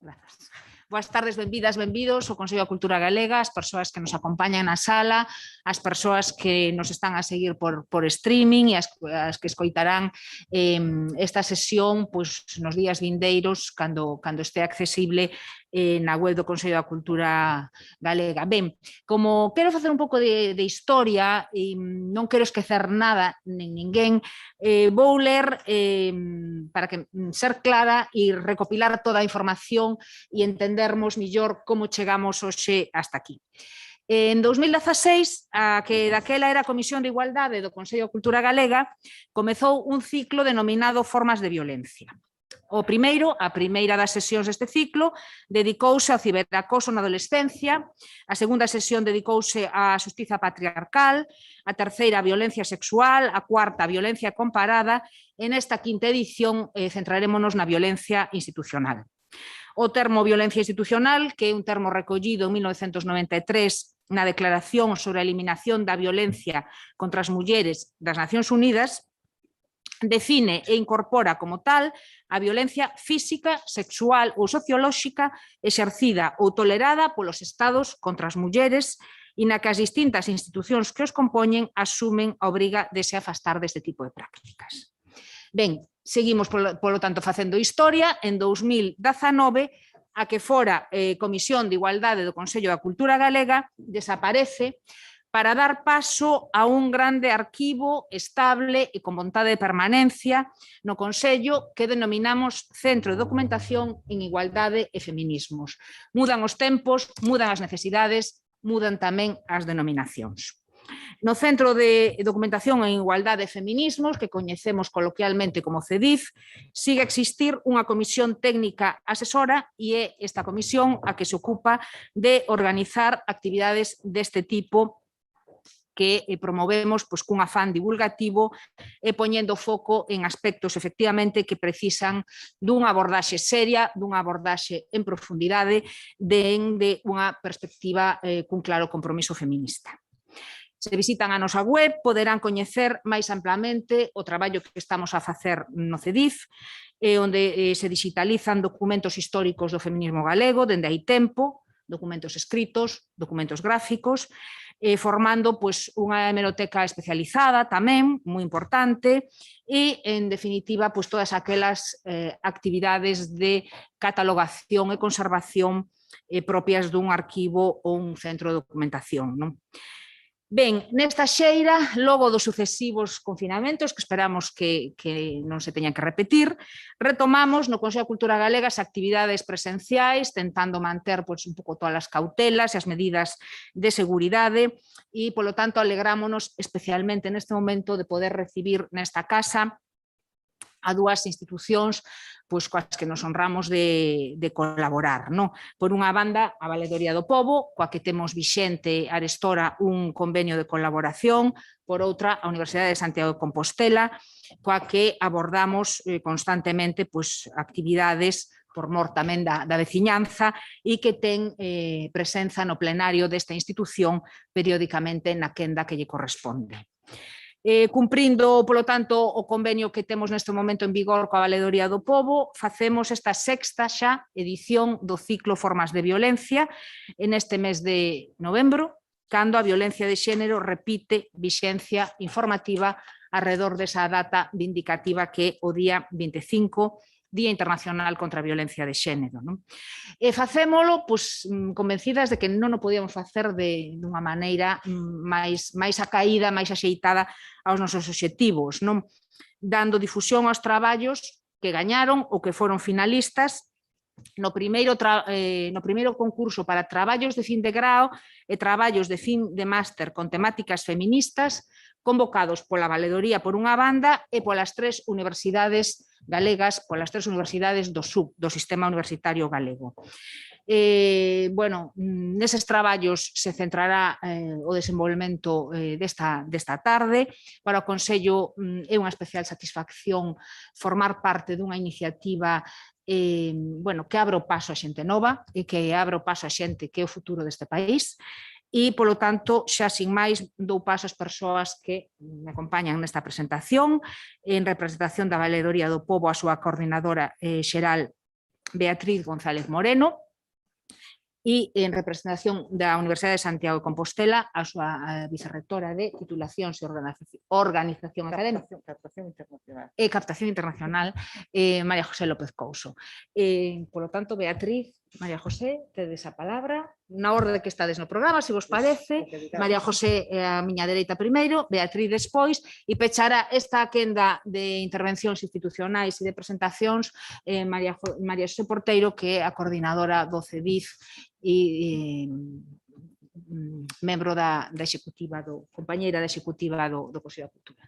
Grazas. Boas tardes, benvidas, benvidos ao Consello da Cultura Galega, as persoas que nos acompañan na sala, as persoas que nos están a seguir por streaming e as que escoitarán esta sesión pois, nos días vindeiros cando este accesible na web do Consello da Cultura Galega. Ben, como quero facer un pouco de historia e non quero esquecer nada nin ninguén, vou ler para que ser clara e recopilar toda a información e entendermos millor como chegamos hoxe hasta aquí. En 2016, a que daquela era a Comisión de Igualdade do Consello de Cultura Galega, comezou un ciclo denominado Formas de Violencia. A primeira das sesións deste ciclo, dedicouse ao ciberacoso na adolescencia, a segunda sesión dedicouse á xustiza patriarcal, a terceira a violencia sexual, a cuarta a violencia comparada, e nesta quinta edición centrarémonos na violencia institucional. O termo violencia institucional, que é un termo recollido en 1993 na Declaración sobre a Eliminación da Violencia contra as Mulleres das Nacións Unidas, define e incorpora como tal a violencia física, sexual ou sociolóxica exercida ou tolerada polos Estados contra as mulleres e na que as distintas institucións que os compoñen asumen a obriga de se afastar deste tipo de prácticas. Ben, seguimos, polo tanto, facendo historia. En 2019, a que fora Comisión de Igualdade do Consello da Cultura Galega desaparece para dar paso a un grande arquivo estable e con vontade de permanencia no Consello que denominamos Centro de Documentación en Igualdade e Feminismos. Mudan os tempos, mudan as necesidades, mudan tamén as denominacións. No Centro de Documentación en Igualdade e Feminismos, que coñecemos coloquialmente como CEDIF, sigue a existir unha comisión técnica asesora e é esta comisión a que se ocupa de organizar actividades deste tipo que promovemos pois, cun afán divulgativo e poñendo foco en aspectos efectivamente que precisan dunha abordaxe seria, dunha abordaxe en profundidade, de unha perspectiva cun claro compromiso feminista. Se visitan a nosa web, poderán coñecer máis amplamente o traballo que estamos a facer no CEDIF, onde se digitalizan documentos históricos do feminismo galego, dende hai tempo, documentos escritos, documentos gráficos, formando pois, unha hemeroteca especializada tamén, moi importante, e, en definitiva, pois, todas aquelas actividades de catalogación e conservación propias dun arquivo ou un centro de documentación, non? Ben, nesta xeira, logo dos sucesivos confinamentos, que esperamos que non se teñan que repetir, retomamos no Consello de Cultura Galega as actividades presenciais, tentando manter pois, un pouco todas as cautelas e as medidas de seguridade e, polo tanto, alegrámonos especialmente neste momento de poder recibir nesta casa a dúas institucións pois, coas que nos honramos de colaborar. Non? Por unha banda, a Valedoría do Pobo, coa que temos vixente arestora un convenio de colaboración, por outra, a Universidade de Santiago de Compostela, coa que abordamos constantemente pois, actividades por mor tamén da veciñanza e que ten presenza no plenario desta institución periódicamente na quenda que lle corresponde. Cumprindo, polo tanto, o convenio que temos neste momento en vigor coa Valedoría do Pobo, facemos esta sexta xa edición do ciclo Formas de Violencia en este mes de novembro, cando a violencia de xénero repite vixencia informativa alrededor desa data vindicativa que é o día 25, Día Internacional contra a Violencia de Xénero. Non? E facémolo pois, convencidas de que non o podíamos facer dunha maneira máis acaída, máis axeitada aos nosos obxectivos, non? Dando difusión aos traballos que gañaron ou que foron finalistas no primeiro concurso para traballos de fin de grao e traballos de fin de máster con temáticas feministas, convocados pola Valedoría por unha banda e polas tres universidades galegas, polas tres universidades do SUB, do Sistema Universitario Galego. Neses traballos se centrará o desenvolvemento desta tarde. Para o Consello é unha especial satisfacción formar parte dunha iniciativa que abra o paso a xente nova e que abra o paso a xente que é o futuro deste país. E, polo tanto, xa sin máis, dou paso ás persoas que me acompañan nesta presentación, en representación da Valedoría do Pobo, a súa coordinadora xeral, Beatriz González Moreno, e en representación da Universidade de Santiago de Compostela a súa vicerrectora de titulacións e organización académica e captación internacional, María José López Couso. Por lo tanto, Beatriz, María José, tedes a palabra na orde que estades no programa, se vos parece. María José a miña dereita primeiro, Beatriz despois, e pechará esta quenda de intervencións institucionais e de presentacións María José Porteiro, que é a coordinadora do CEDIF e membro da executiva, compañeira da executiva do Consello da Cultura.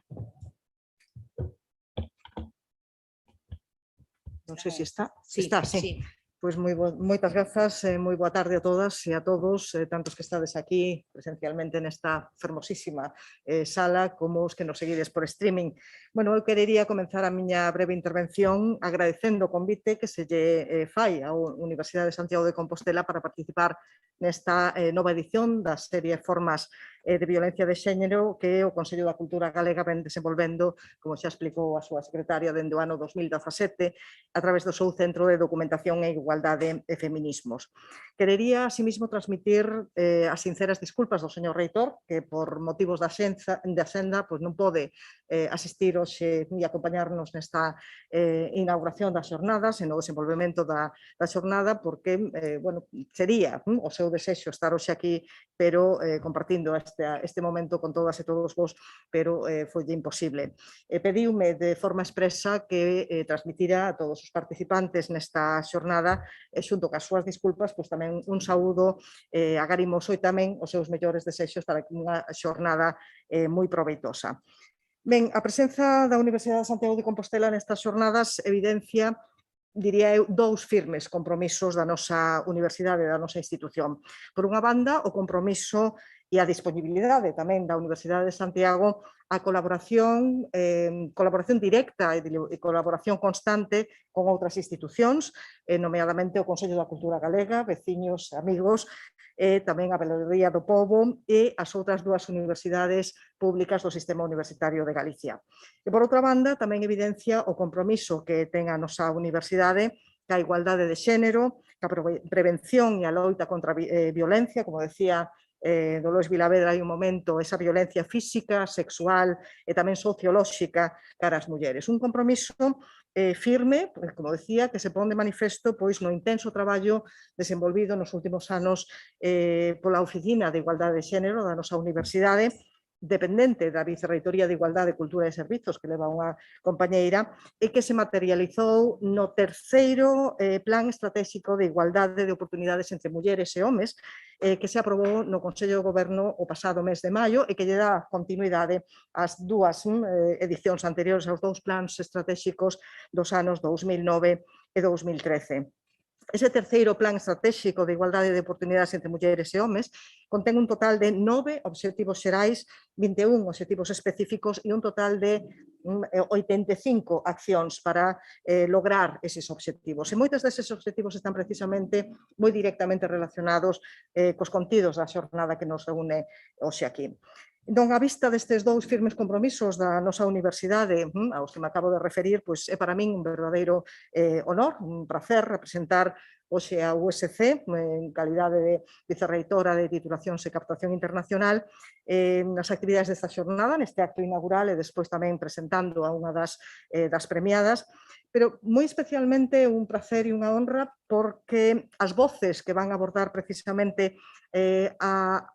Non sei se está. Sí, Está, sí. Pois moitas grazas, moi boa tarde a todas e a todos, tantos que estades aquí presencialmente nesta fermosísima sala como os que nos seguides por streaming. Bueno, eu querería comenzar a miña breve intervención agradecendo o convite que se lle fai á Universidade de Santiago de Compostela para participar nesta nova edición da serie Formas de Violencia de Xénero que o Consello da Cultura Galega ven desenvolvendo, como xa explicou a súa secretaria, dende o ano 2017 a través do seu Centro de Documentación e Igualdade e Feminismos. Querería, asimismo, transmitir as sinceras disculpas do señor reitor, que por motivos da Xenda pois non pode asistir hoxe e acompañarnos nesta inauguración das xornadas e no desenvolvemento da xornada, porque bueno, sería o seu desexo estar hoxe aquí, pero compartindo este momento con todas e todos vos, pero foi imposible. Pediume de forma expresa que transmitira a todos os participantes nesta xornada, xunto cas súas disculpas, pois tamén un saúdo agarimoso e tamén os seus mellores desexos para unha xornada moi proveitosa. Ben, a presenza da Universidade de Santiago de Compostela nestas xornadas evidencia, diría eu, dous firmes compromisos da nosa universidade, da nosa institución. Por unha banda, o compromiso e a disponibilidade tamén da Universidade de Santiago a colaboración directa e colaboración constante con outras institucións, nomeadamente o Consello da Cultura Galega, veciños, amigos, tamén a Veladoría do Pobo e as outras dúas universidades públicas do Sistema Universitario de Galicia. E, por outra banda, tamén evidencia o compromiso que ten a nosa universidade ca igualdade de xénero, ca prevención e a loita contra a violencia, como decía Dolores Vilavedra hai un momento, esa violencia física, sexual e tamén sociolóxica cara ás mulleres. Un compromiso firme, como decía, que se pon de manifesto pois no intenso traballo desenvolvido nos últimos anos pola Oficina de Igualdade de Xénero da nosa universidade, dependente da Vicerreitoría de Igualdade, Cultura e Servizos, que leva unha compañeira, e que se materializou no terceiro Plan Estratégico de Igualdade de Oportunidades entre Mulleres e Homes, que se aprobou no Consello de Goberno o pasado mes de maio e que lle dá continuidade ás dúas edicións anteriores, aos dous plans estratégicos dos anos 2009 e 2013. Ese terceiro plan estratégico de igualdade de oportunidades entre mulleres e homes contén un total de 9 obxectivos xerais, 21 obxectivos específicos e un total de 85 accións para lograr eses obxectivos. E moitos deses obxectivos están precisamente moi directamente relacionados cos contidos da xornada que nos reúne hoxe aquí. Entón, a vista destes dous firmes compromisos da nosa universidade, aos que me acabo de referir, pois é para min un verdadeiro honor, un placer representar hoxe a USC en calidade de vicerreitora de titulacións e captación internacional nas actividades desta xornada, neste acto inaugural e despois tamén presentando a unha das premiadas, pero moi especialmente un placer e unha honra porque as voces que van abordar precisamente a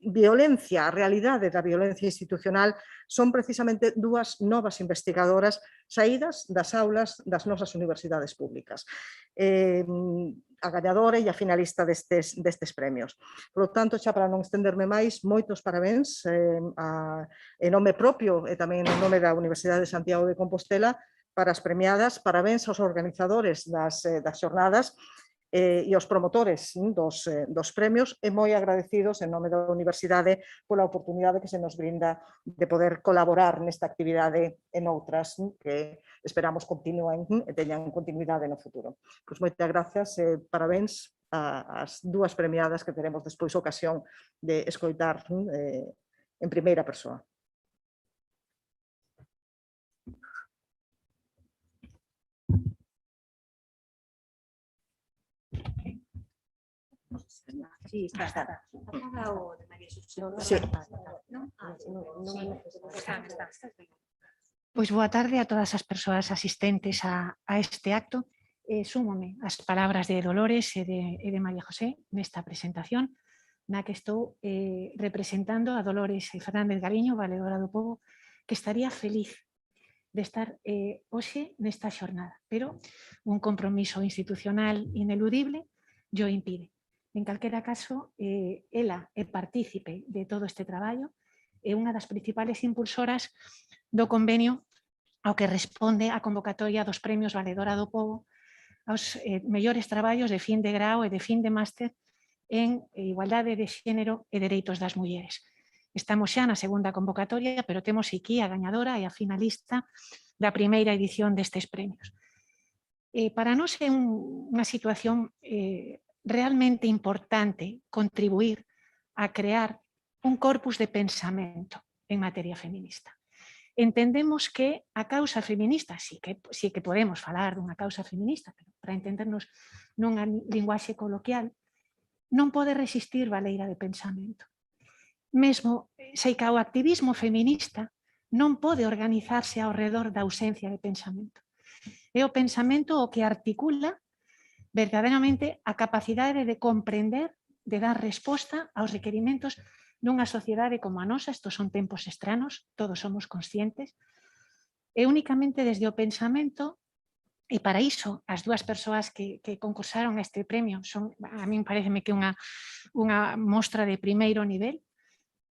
violencia, a realidade da violencia institucional son precisamente dúas novas investigadoras saídas das aulas das nosas universidades públicas. A gañadora e a finalista destes premios. Por lo tanto, xa para non estenderme máis, moitos parabéns en nome propio e tamén en nome da Universidade de Santiago de Compostela para as premiadas, parabéns aos organizadores das xornadas e aos promotores dos premios e moi agradecidos en nome da Universidade pola oportunidade que se nos brinda de poder colaborar nesta actividade en outras que esperamos continúen e teñan continuidade no futuro. Pois moitas grazas e parabéns ás dúas premiadas que teremos despois ocasión de escoitar en primeira persoa. Sí, está. Sí. Pois boa tarde a todas as persoas asistentes a este acto. Súmome as palabras de Dolores e de María José nesta presentación, na que estou representando a Dolores Fernández Galiño, valedora do pobo, que estaría feliz de estar hoxe nesta xornada, pero un compromiso institucional ineludible yo impide. En calquera caso, ela é partícipe de todo este traballo, é unha das principales impulsoras do convenio ao que responde a convocatoria dos premios Valedora do Pobo aos mellores traballos de fin de grao e de fin de máster en igualdade de xénero e dereitos das mulleres. Estamos xa na segunda convocatoria, pero temos aquí a gañadora e a finalista da primeira edición destes premios. Para nós é unha situación realmente importante contribuir a crear un corpus de pensamento en materia feminista. Entendemos que a causa feminista, sí que podemos falar dunha causa feminista, pero para entendernos nunha linguaxe coloquial, non pode resistir baleira de pensamento. Mesmo sei que o activismo feminista non pode organizarse ao redor da ausencia de pensamento. É o pensamento o que articula verdadeiramente a capacidade de comprender, de dar resposta aos requerimentos dunha sociedade como a nosa. Estos son tempos estranos, todos somos conscientes, e únicamente desde o pensamento, e para iso as dúas persoas que concursaron a este premio son, a min pareceme que unha mostra de primeiro nivel,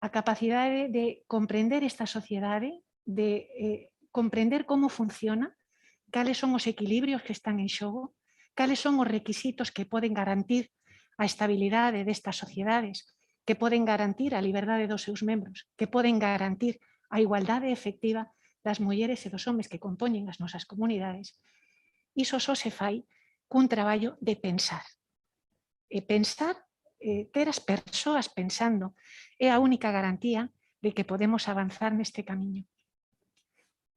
a capacidade de comprender esta sociedade, de comprender como funciona, cales son os equilibrios que están en xogo, cales son os requisitos que poden garantir a estabilidade destas sociedades, que poden garantir a liberdade dos seus membros, que poden garantir a igualdade efectiva das mulleres e dos homes que compoñen as nosas comunidades. Iso só se fai cun traballo de pensar. E pensar, ter as persoas pensando, é a única garantía de que podemos avanzar neste camiño.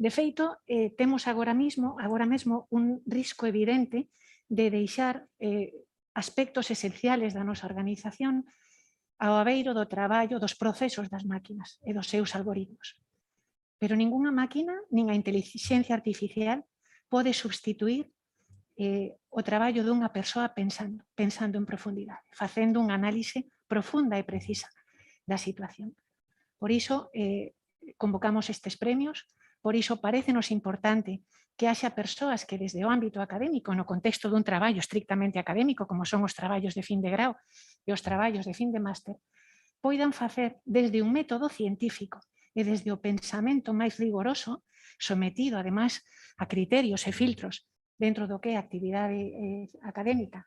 De feito, temos agora mesmo un risco evidente de deixar aspectos esenciales da nosa organización ao abeiro do traballo dos procesos das máquinas e dos seus algoritmos. Pero ningunha máquina, nin a inteligencia artificial, pode substituir o traballo dunha persoa pensando en profundidade, facendo unha análise profunda e precisa da situación. Por iso, convocamos estes premios, por iso parécenos importante que haxa persoas que desde o ámbito académico, no contexto dun traballo estrictamente académico, como son os traballos de fin de grao e os traballos de fin de máster, poidan facer desde un método científico e desde o pensamento máis rigoroso, sometido, ademais, a criterios e filtros dentro do que é a actividade académica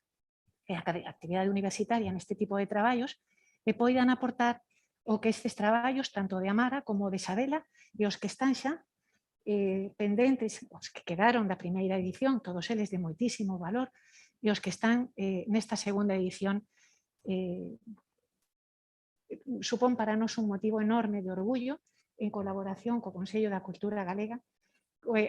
e a actividade universitaria neste tipo de traballos, e poidan aportar o que estes traballos, tanto de Amara como de Sabela, e os que están xa pendentes, os que quedaron da primeira edición, todos eles de moitísimo valor, e os que están nesta segunda edición, supón para nós un motivo enorme de orgullo en colaboración co Consello da Cultura Galega.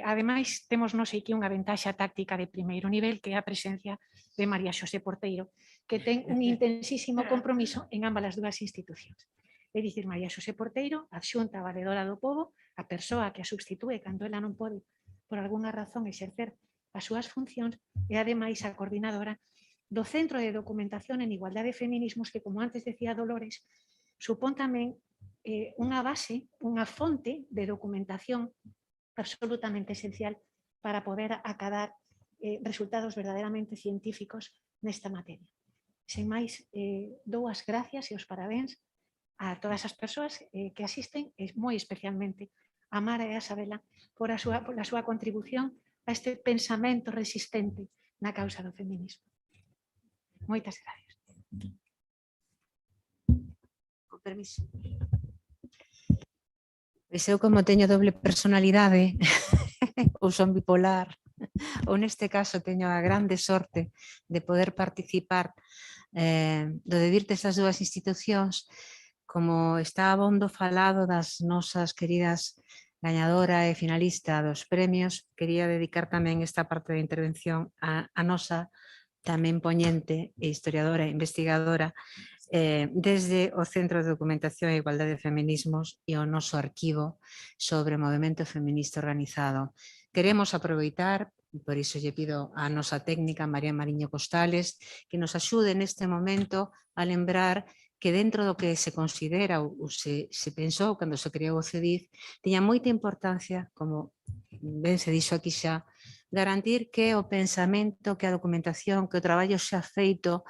Ademais, temos nos aquí unha ventaxa táctica de primeiro nivel, que é a presencia de María Xosé Porteiro, que ten un intensísimo compromiso en ambas as dúas institucións. É dicir, María Xosé Porteiro, adxunta valedora do pobo, a persoa que a substitúe cando ela non pode, por algunha razón, exercer as súas funcións, e ademais a coordinadora do Centro de Documentación en Igualdade e Feminismos, que, como antes decía Dolores, supón tamén unha base, unha fonte de documentación absolutamente esencial para poder acadar resultados verdadeiramente científicos nesta materia. Sen máis, dou as gracias e os parabéns a todas as persoas que asisten, e moi especialmente a Mara e a Sabela pola súa contribución a este pensamento resistente na causa do feminismo. Moitas gracias. Con permiso. Pois eu, como teño doble personalidade, ou son bipolar, ou neste caso teño a grande sorte de poder participar do debir destas dúas institucións, como está abondo falado das nosas queridas gañadora e finalista dos premios, quería dedicar tamén esta parte da intervención a nosa tamén poñente e historiadora e investigadora, desde o Centro de Documentación e Igualdade de Feminismos e o noso arquivo sobre o movemento feminista organizado. Queremos aproveitar, por iso lle pido a nosa técnica, María Mariño Costales, que nos axude neste momento a lembrar que dentro do que se considera ou se pensou cando se creou o CEDIF, tiña moita importancia, como ben se dixo aquí xa, garantir que o pensamento, que a documentación, que o traballo xa feito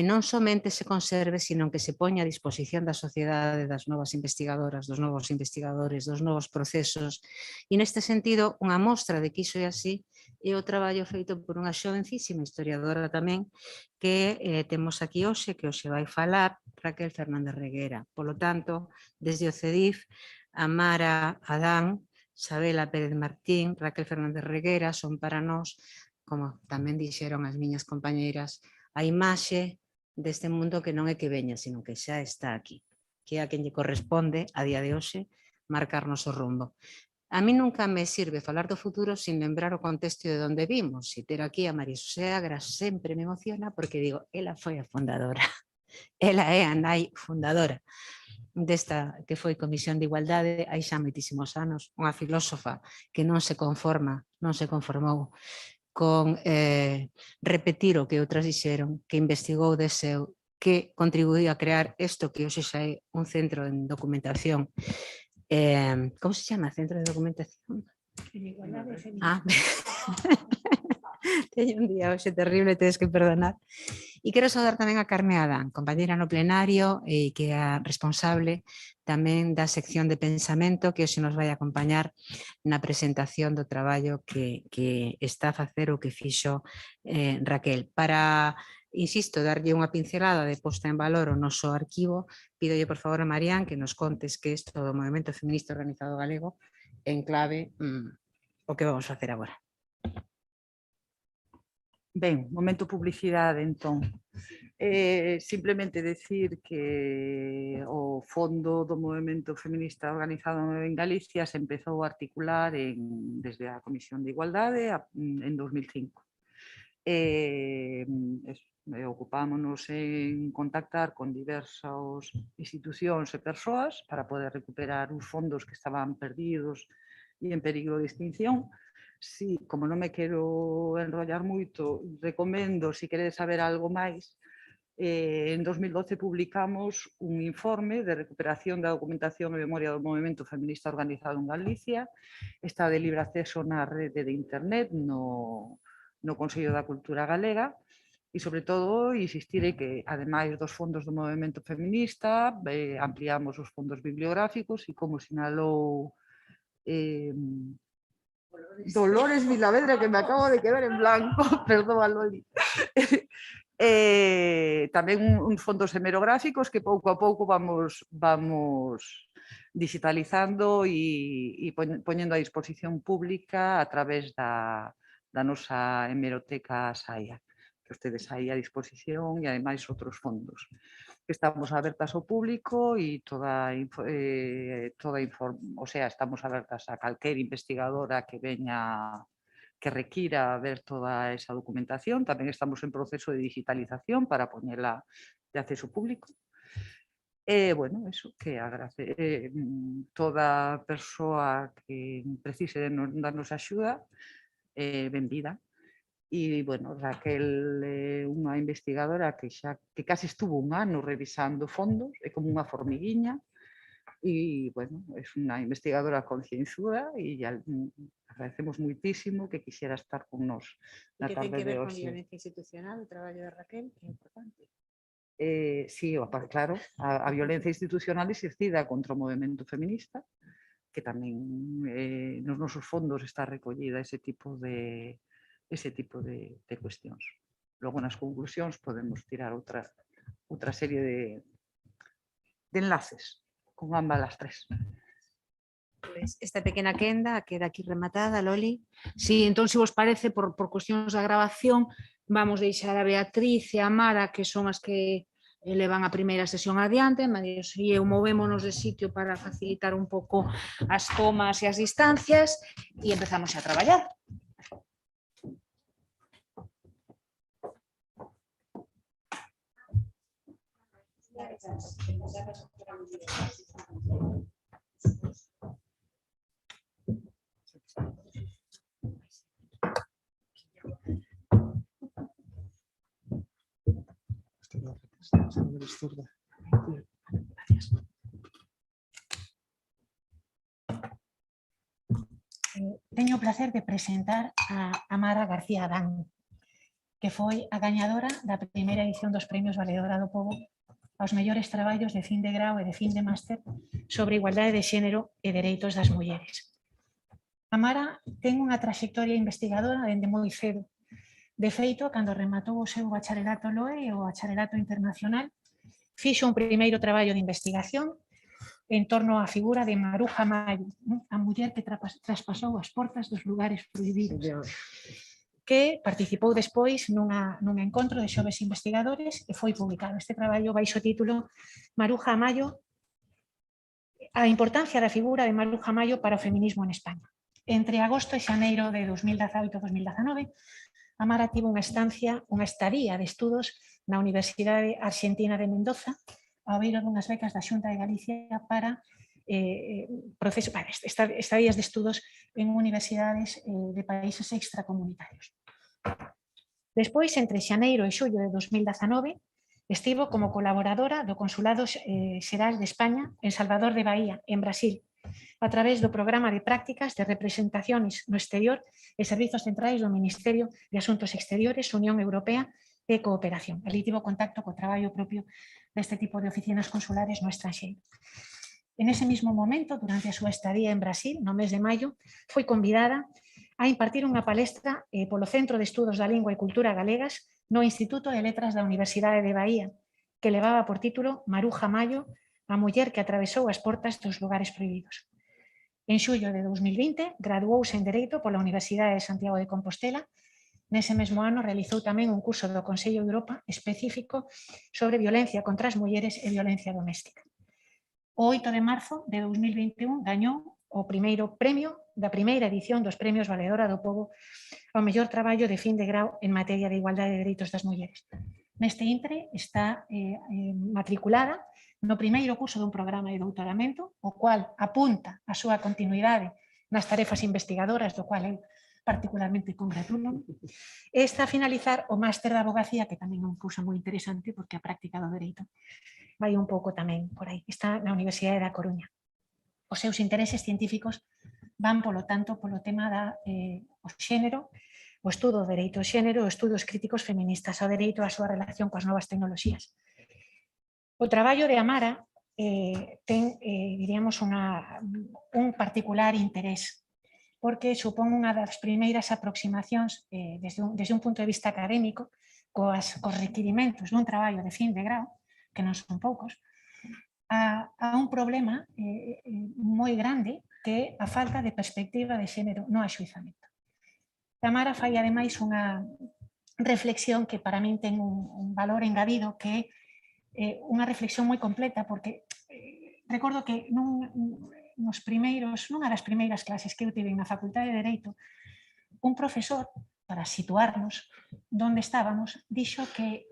non somente se conserve, sino que se poña a disposición da sociedade, das novas investigadoras, dos novos investigadores, dos novos procesos. E neste sentido, unha mostra de que iso é así é o traballo feito por unha xovencísima historiadora tamén que temos aquí hoxe, que hoxe vai falar, Raquel Fernández Reguera. Polo tanto, desde o CEDIF, a Mara Adán, Sabela Pérez Martín, Raquel Fernández Reguera son para nós, como tamén dixeron as miñas compañeiras, a imaxe deste mundo que non é que veña, sino que xa está aquí, que é a quen lle corresponde a día de hoxe marcarnos o rumbo. A mí nunca me sirve falar do futuro sin lembrar o contexto de onde vimos, e ter aquí a María Xosé Agra sempre me emociona porque digo, ela foi a fundadora, ela é a nai fundadora desta que foi Comisión de Igualdade hai xa moitísimos anos, unha filósofa que non se conformou con repetir o que outras dixeron, que investigou, deseu, que contribuiu a crear isto que hoxe xa é un centro de documentación. Como se chama? Centro de documentación? Teño un día hoxe terrible, tedes que perdonar. E quero saudar tamén a Carme Adán, compañeira no plenario e que é a responsable tamén da sección de pensamento que hoxe nos vai acompañar na presentación do traballo que está a facer o que fixo Raquel. Para, insisto, darlle unha pincelada de posta en valor o noso arquivo, pídolle por favor a Marián que nos contes que isto do movemento feminista organizado galego en clave o que vamos facer agora. Ben, momento publicidade, entón. Simplemente decir que o fondo do movemento feminista organizado en Galicia se empezou a articular desde a Comisión de Igualdade en 2005. Ocupámonos en contactar con diversas institucións e persoas para poder recuperar os fondos que estaban perdidos e en perigo de extinción. Sí, como non me quero enrollar moito, recomendo, se queredes saber algo máis, en 2012 publicamos un informe de recuperación da documentación e memoria do movemento feminista organizado en Galicia. Está de libre acceso na rede de internet, no Consello da Cultura Galega, e, sobre todo, insistir en que, ademais dos fondos do movemento feminista, ampliamos os fondos bibliográficos e, como sinalou Dolores Vilavedra, que me acabo de quedar en blanco, perdón, Loli. Tamén uns fondos hemerográficos que pouco a pouco vamos digitalizando e poñendo a disposición pública a través da nosa hemeroteca Saia, que ustedes aí a disposición e ademais outros fondos. Estamos abertas ao público e estamos abertas a calquer investigadora que veña, que requira ver toda esa documentación. Tamén estamos en proceso de digitalización para poñela de acceso público. Bueno, eso, que agradecer toda persoa que precise de darnos axuda, benvida. E, bueno, Raquel é unha investigadora que casi estuvo un ano revisando fondos, é como unha formiguiña, e, bueno, é unha investigadora concienzuda e agradecemos moitísimo que quixera estar con nós na tarde de hoxe. E que ten que ver con violencia institucional, o traballo de Raquel, que é importante. Sí, claro, a violencia institucional exercida contra o movemento feminista, que tamén nos nosos fondos está recollida ese tipo de cuestións. Logo, nas conclusións, podemos tirar outra serie de enlaces con ambas as tres. Pues esta pequena quenda queda aquí rematada, Loli. Sí, entón, se vos parece, por cuestións da grabación, vamos deixar a Beatriz e a Mara, que son as que levan a primeira sesión adiante, María Xosé e eu movémonos de sitio para facilitar un pouco as tomas e as distancias e empezamos a traballar. Teño o placer de presentar a Amara García Adán, que foi a gañadora da primeira edición dos Premios Valedora do Pobo aos mellores traballos de fin de grau e de fin de máster sobre igualdade de xénero e dereitos das mulleres. Amara ten unha traxectoria investigadora dende moi cedo. De feito, cando rematou o seu bacharelato LOE e o bacharelato internacional, fixo un primeiro traballo de investigación en torno á figura de Maruja Mayo, a muller que traspasou as portas dos lugares prohibidos, que participou despois nun encontro de xoves investigadores e foi publicado este traballo baixo o título Maruja Mayo, a importancia da figura de Maruja Mayo para o feminismo en España. Entre agosto e xaneiro de 2018-2019, Amara tivo unha estadía de estudos na Universidade Argentina de Mendoza, ao beiro dunhas becas da Xunta de Galicia para estadías de estudos en universidades de países extracomunitarios. Despois, entre xaneiro e xullo de 2019, estivo como colaboradora do Consulado Xeral de España en Salvador de Bahía, en Brasil, a través do programa de prácticas de representaciones no exterior e servizos centrais do Ministerio de Asuntos Exteriores, Unión Europea e Cooperación. Ali tivo contacto co traballo propio deste tipo de oficinas consulares no estranxeiro. En ese mismo momento, durante a súa estadía en Brasil, no mes de maio, foi convidada a impartir unha palestra polo Centro de Estudos da Lingua e Cultura Galegas no Instituto de Letras da Universidade de Bahía, que levaba por título Maruja Mayo, a muller que atravesou as portas dos lugares prohibidos. En xullo de 2020, graduouse en Dereito pola Universidade de Santiago de Compostela. Nese mesmo ano realizou tamén un curso do Consello de Europa específico sobre violencia contra as mulleres e violencia doméstica. O 8 de marzo de 2021 gañou o primeiro premio da primeira edición dos Premios Valedora do Pobo ao mellor traballo de fin de grau en materia de igualdade de dereitos das mulleres. Neste intre está matriculada no primeiro curso dun programa de doutoramento, o cual apunta a súa continuidade nas tarefas investigadoras, do cual eu particularmente congratulo. E está a finalizar o máster de abogacía, que tamén é un curso moi interesante, porque a práctica do dereito vai un pouco tamén por aí. Está na Universidade da Coruña. Os seus intereses científicos van, polo tanto, polo tema do xénero, o estudo do dereito ao xénero, os estudos críticos feministas ao dereito, a súa relación coas novas tecnoloxías. O traballo de Amara ten, diríamos, un particular interés, porque supón unha das primeiras aproximacións desde un punto de vista académico cos requirimentos dun traballo de fin de grau, que non son poucos, a un problema moi grande que é a falta de perspectiva de xénero no axuizamento. Amara fai ademais unha reflexión que para min ten un valor engadido, que é unha reflexión moi completa, porque recordo que nunha das primeiras clases que eu tive na Facultade de Dereito, un profesor, para situarnos onde estábamos, dixo que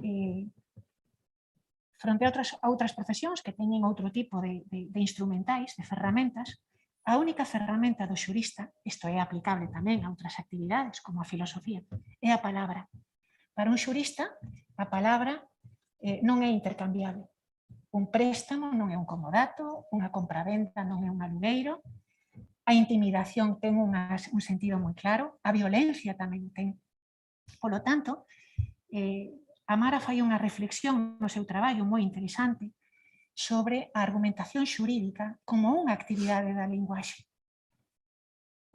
fronte a outras profesións que teñen outro tipo de instrumentais, de ferramentas, a única ferramenta do xurista, isto é aplicable tamén a outras actividades como a filosofía, é a palabra. Para un xurista, a palabra non é intercambiable. Un préstamo non é un comodato, unha compraventa non é un alugueiro, a intimidación ten un sentido moi claro, a violencia tamén ten. Polo tanto, Amara fai unha reflexión no seu traballo moi interesante sobre a argumentación xurídica como unha actividade da linguaxe.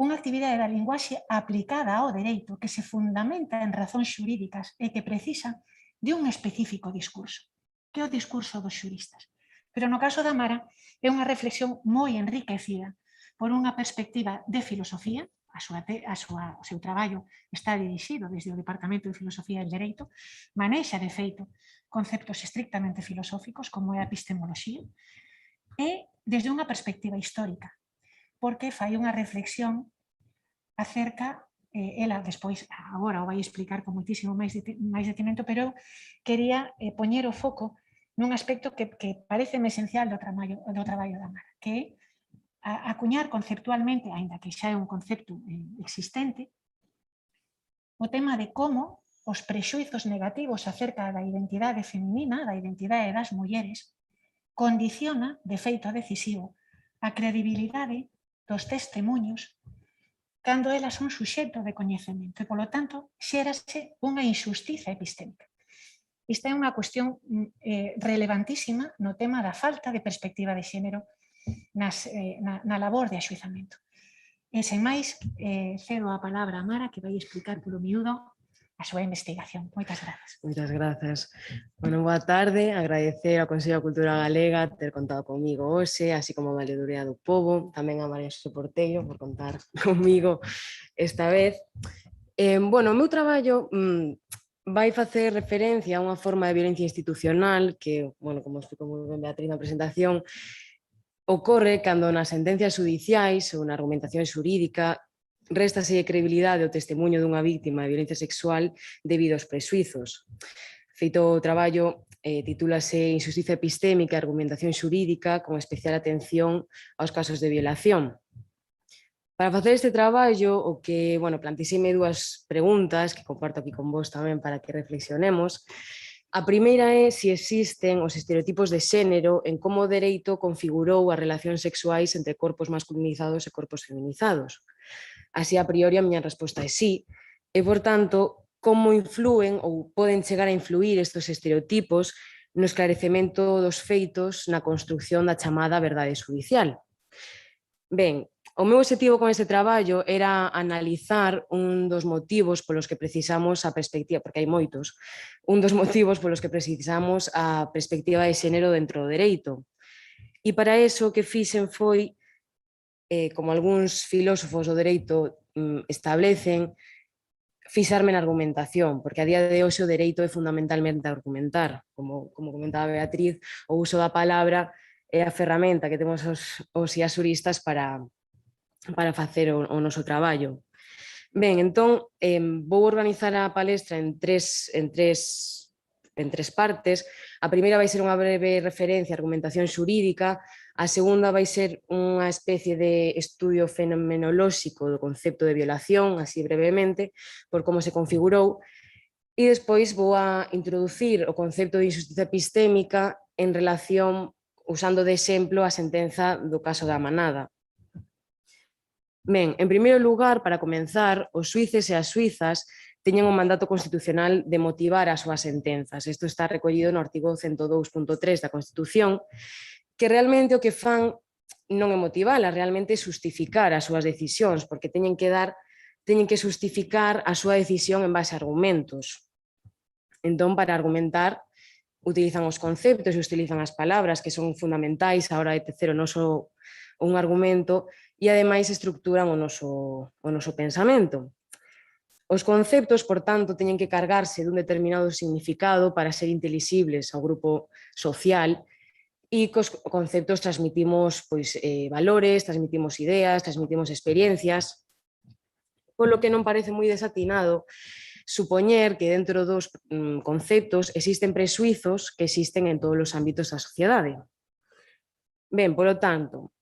Unha actividade da linguaxe aplicada ao dereito que se fundamenta en razóns xurídicas e que precisa de un específico discurso, que é o discurso dos xuristas. Pero no caso da Amara é unha reflexión moi enriquecida por unha perspectiva de filosofía, o seu traballo está dirixido desde o Departamento de Filosofía e Dereito, manexa de feito conceptos estrictamente filosóficos como é a epistemoloxía, e desde unha perspectiva histórica, porque fai unha reflexión acerca, ela despois agora o vai explicar con moitísimo máis detimento, pero eu quería poñer o foco nun aspecto que pareceme esencial do traballo da Mara, que é acuñar conceptualmente, aínda que xa é un concepto existente, o tema de como os prexuizos negativos acerca da identidade feminina, da identidade das mulleres, condiciona, de feito decisivo, a credibilidade dos testemunhos cando elas son suxeto de coñecemento e, polo tanto, xérase unha injustiza epistémica. Esta é unha cuestión relevantísima no tema da falta de perspectiva de xénero na labor de axuizamento. E, sen máis, cedo a palabra a Mara, que vai explicar polo miúdo a súa investigación. Moitas grazas. Moitas grazas. Bueno, boa tarde. Agradecer ao Consello de Cultura Galega ter contado comigo hoxe, así como a Valeduría do Pobo, tamén a María Xosé Portello por contar comigo esta vez. Bueno, o meu traballo vai facer referencia a unha forma de violencia institucional que, bueno, como explico moi ben Beatriz na presentación, ocorre cando nas sentencias judiciais ou na argumentación xurídica réstase credibilidade ao testemunho dunha víctima de violencia sexual debido aos presuizos. Feito o traballo, titúlase Injustiza epistémica e argumentación xurídica con especial atención aos casos de violación. Para facer este traballo, o que, bueno, plantexeime dúas preguntas que comparto aquí con vos tamén para que reflexionemos. A primeira é se existen os estereotipos de xénero en como o dereito configurou as relacións sexuais entre corpos masculinizados e corpos feminizados. Así, a priori, a miña resposta é sí, e, por tanto, como influen ou poden chegar a influir estes estereotipos no esclarecemento dos feitos na construcción da chamada verdade xudicial. Ben, o meu objetivo con este traballo era analizar un dos motivos polos que precisamos a perspectiva, porque hai moitos, un dos motivos polos que precisamos a perspectiva de xénero dentro do dereito. E para eso o que fixen foi, como algúns filósofos do dereito establecen, fixarme na argumentación, porque a día de hoxe o dereito é fundamentalmente argumentar. Como comentaba Beatriz, o uso da palabra é a ferramenta que temos os e as xuristas para facer o noso traballo. Ben, entón, vou organizar a palestra en tres partes. A primeira vai ser unha breve referencia á argumentación xurídica, a segunda vai ser unha especie de estudio fenomenolóxico do concepto de violación, así brevemente, por como se configurou, e despois vou a introducir o concepto de injustiza epistémica en relación, usando de exemplo a sentenza do caso da Manada. Ben, en primeiro lugar, para comenzar, os xuíces e as xuízas teñen un mandato constitucional de motivar as súas sentenzas. Isto está recollido no artigo 102.3 da Constitución, que realmente o que fan non é motivala, realmente é justificar as súas decisións, porque teñen que justificar a súa decisión en base a argumentos. Entón, para argumentar, utilizan os conceptos e utilizan as palabras que son fundamentais a hora de tecer un argumento e, ademais, estructuran o noso pensamento. Os conceptos, por tanto, teñen que cargarse dun determinado significado para ser intelixibles ao grupo social e cos conceptos transmitimos valores, transmitimos ideas, transmitimos experiencias, polo que non parece moi desatinado supoñer que dentro dos conceptos existen presuizos que existen en todos os ámbitos da sociedade. Ben, polo tanto,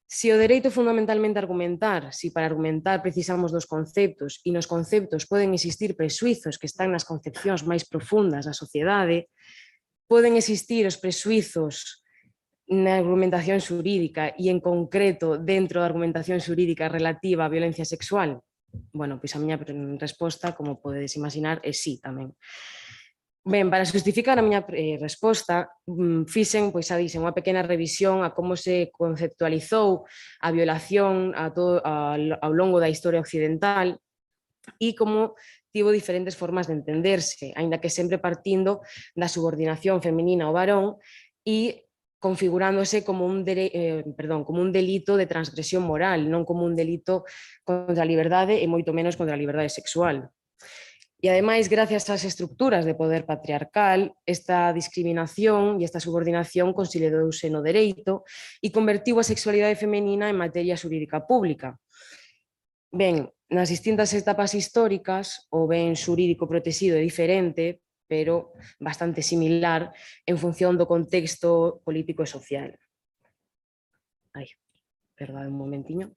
se o dereito é fundamentalmente argumentar, se para argumentar precisamos dos conceptos e nos conceptos poden existir presuizos que están nas concepcións máis profundas da sociedade, poden existir os presuizos na argumentación xurídica e, en concreto, dentro da argumentación xurídica relativa á violencia sexual? Bueno, pois a miña resposta, como podedes imaginar, é sí tamén. Ben, para justificar a miña resposta, fixen, pois xa dixen, unha pequena revisión a como se conceptualizou a violación ao longo da historia occidental e como tivo diferentes formas de entenderse, aínda que sempre partindo da subordinación feminina ao varón e configurándose como un delito de transgresión moral, non como un delito contra a liberdade e moito menos contra a liberdade sexual. E, ademais, gracias ás estructuras de poder patriarcal, esta discriminación e esta subordinación consolidouse no dereito e convertiu a sexualidade femenina en materia xurídica pública. Ben, nas distintas etapas históricas, o ben xurídico protegido é diferente, pero bastante similar en función do contexto político e social. Ai, perdón un momentiño.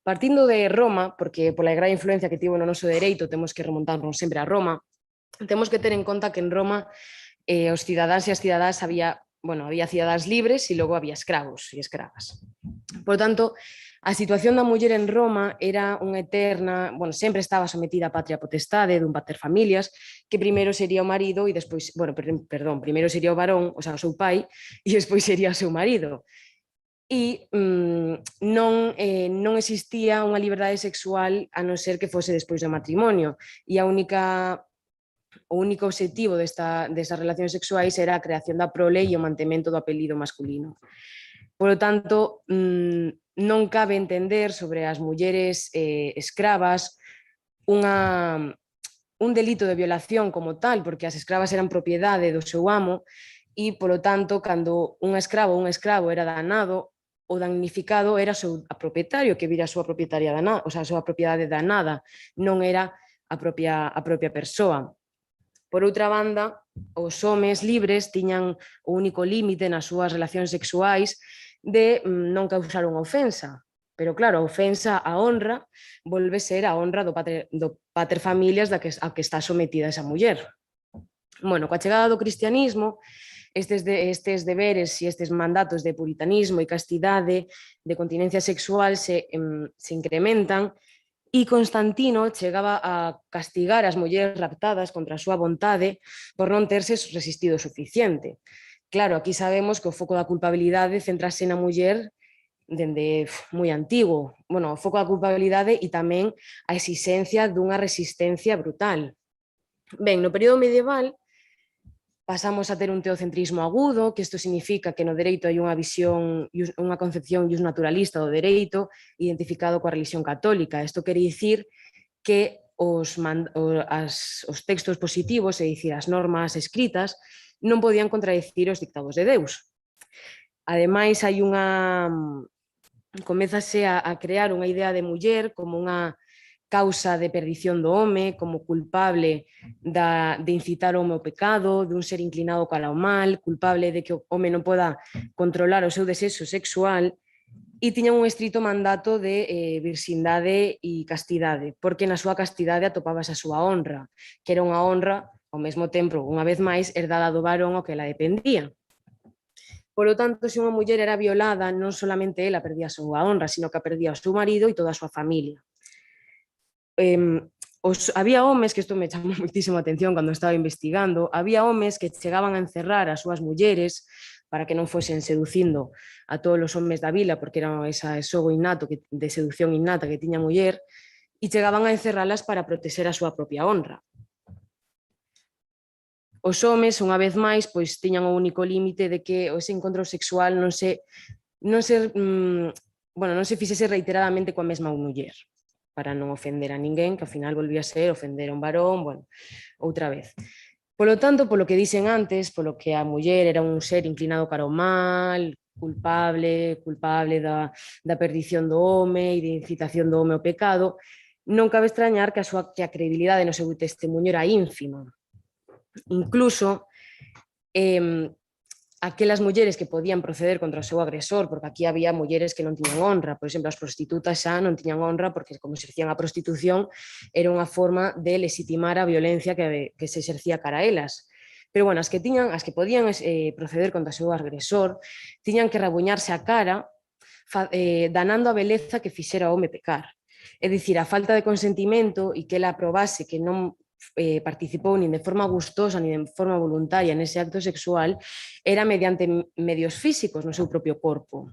Partindo de Roma, porque pola gran influencia que tivo no noso dereito temos que remontarnos sempre a Roma, temos que ter en conta que en Roma os cidadáns e as cidadás había cidadáns libres e logo había escravos e escravas. Por tanto, a situación da muller en Roma era unha eterna, sempre estaba sometida á patria potestade dun pater familias, que primeiro sería o marido e despois, primeiro sería o varón, o seu pai, e despois sería o seu marido. E non existía unha liberdade sexual a non ser que fose despois do matrimonio, e o único obxectivo destas relacións sexuais era a creación da prole e o mantemento do apelido masculino. Por lo tanto, non cabe entender sobre as mulleres escravas un delito de violación como tal, porque as escravas eran propiedade do seu amo e, polo tanto, cando un escravo ou un escravo era danado, o damnificado era a propietario que vira a súa propietaria danada, a súa propiedade danada, non era a propia persoa. Por outra banda, os homes libres tiñan o único límite nas súas relacións sexuais de non causar unha ofensa. Pero claro, a ofensa á honra volve ser a honra do pater familias a que está sometida esa muller. Coa chegada do cristianismo, estes deberes e estes mandatos de puritanismo e castidade, de continencia sexual se incrementan e Constantino chegaba a castigar as mulleres raptadas contra a súa vontade por non terse resistido o suficiente. Claro, aquí sabemos que o foco da culpabilidade centrase na muller dende moi antigo. O foco da culpabilidade e tamén a exigencia dunha resistencia brutal. Ben, no período medieval pasamos a ter un teocentrismo agudo, que isto significa que no dereito hai unha visión, unha concepción naturalista do dereito identificado coa religión católica. Isto quere dicir que os textos positivos, é dicir, as normas escritas, non podían contradicir os dictados de Deus. Ademais, comezase a crear unha idea de muller como unha causa de perdición do home, como culpable de incitar o home ao pecado, de un ser inclinado cara ao mal, culpable de que o home non poda controlar o seu desexo sexual, e tiñan un estrito mandato de virxindade e castidade, porque na súa castidade atopabas a súa honra, que era unha honra, ao mesmo tempo, unha vez máis, herdada do varón ao que ela dependía. Por lo tanto, se unha muller era violada, non solamente ela perdía a súa honra, sino que perdía o seu marido e toda a súa familia. Había homes, que isto me chamou moitísimo a atención cando estaba investigando, había homes que chegaban a encerrar as súas mulleres para que non fosen seducindo a todos os homes da vila, porque era ese xogo innato de seducción innata que tiña a muller, e chegaban a encerralas para protexer a súa propia honra. Os homes, unha vez máis, tiñan o único límite de que ese encontro sexual non se fixese reiteradamente coa mesma muller, para non ofender a ninguén, que ao final volvía a ser ofender a un varón, outra vez. Polo tanto, polo que dixen antes, polo que a muller era un ser inclinado cara ao mal, culpable da perdición do home e de incitación do home ao pecado, non cabe extrañar que a credibilidade no seu testemunho era ínfima. Incluso, aquelas mulleres que podían proceder contra o seu agresor, porque aquí había mulleres que non tiñan honra, por exemplo, as prostitutas xa non tiñan honra porque, como se exercían a prostitución, era unha forma de legitimar a violencia que se exercía cara a elas. Pero, as que podían proceder contra o seu agresor, tiñan que rabuñarse a cara danando a beleza que fixera o home pecar. É dicir, a falta de consentimento e que ela aprobase que non participou nin de forma gustosa nin de forma voluntaria nese acto sexual era mediante medios físicos no seu propio corpo.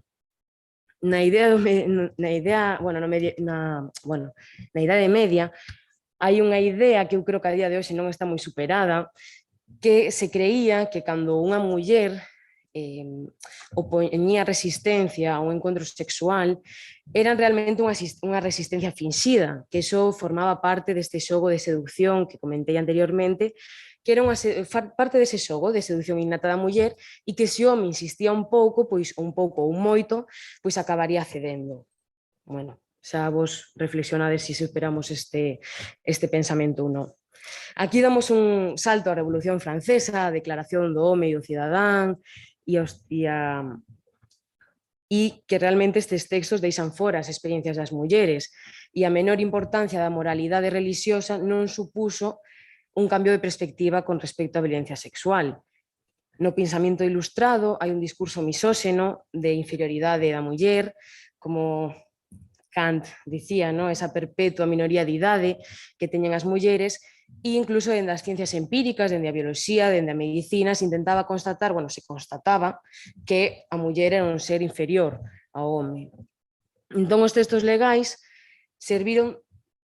Na Idade Media hai unha idea que eu creo que a día de hoxe non está moi superada, que se creía que cando unha muller opoñía resistencia a un encontro sexual eran realmente unha resistencia finxida, que iso formaba parte deste xogo de seducción que comentei anteriormente, que era parte dese xogo de seducción innata da muller e que se o home insistía un pouco ou moito, acabaría cedendo. Xa vos reflexionades se superamos este pensamento ou non. Aquí damos un salto á Revolución Francesa, a Declaración do Home e do Cidadán, e que realmente estes textos deixan fora as experiencias das mulleres, e a menor importancia da moralidade religiosa non supuso un cambio de perspectiva con respecto á violencia sexual. No pensamento ilustrado hai un discurso misóxeno de inferioridade da muller, como Kant dicía, ¿no? Esa perpetua minoría de idade que teñen as mulleres, e incluso dende as ciencias empíricas, dende a bioloxía, dende a medicina, se intentaba constatar, se constataba que a muller era un ser inferior ao home. Entón, os textos legais serviron,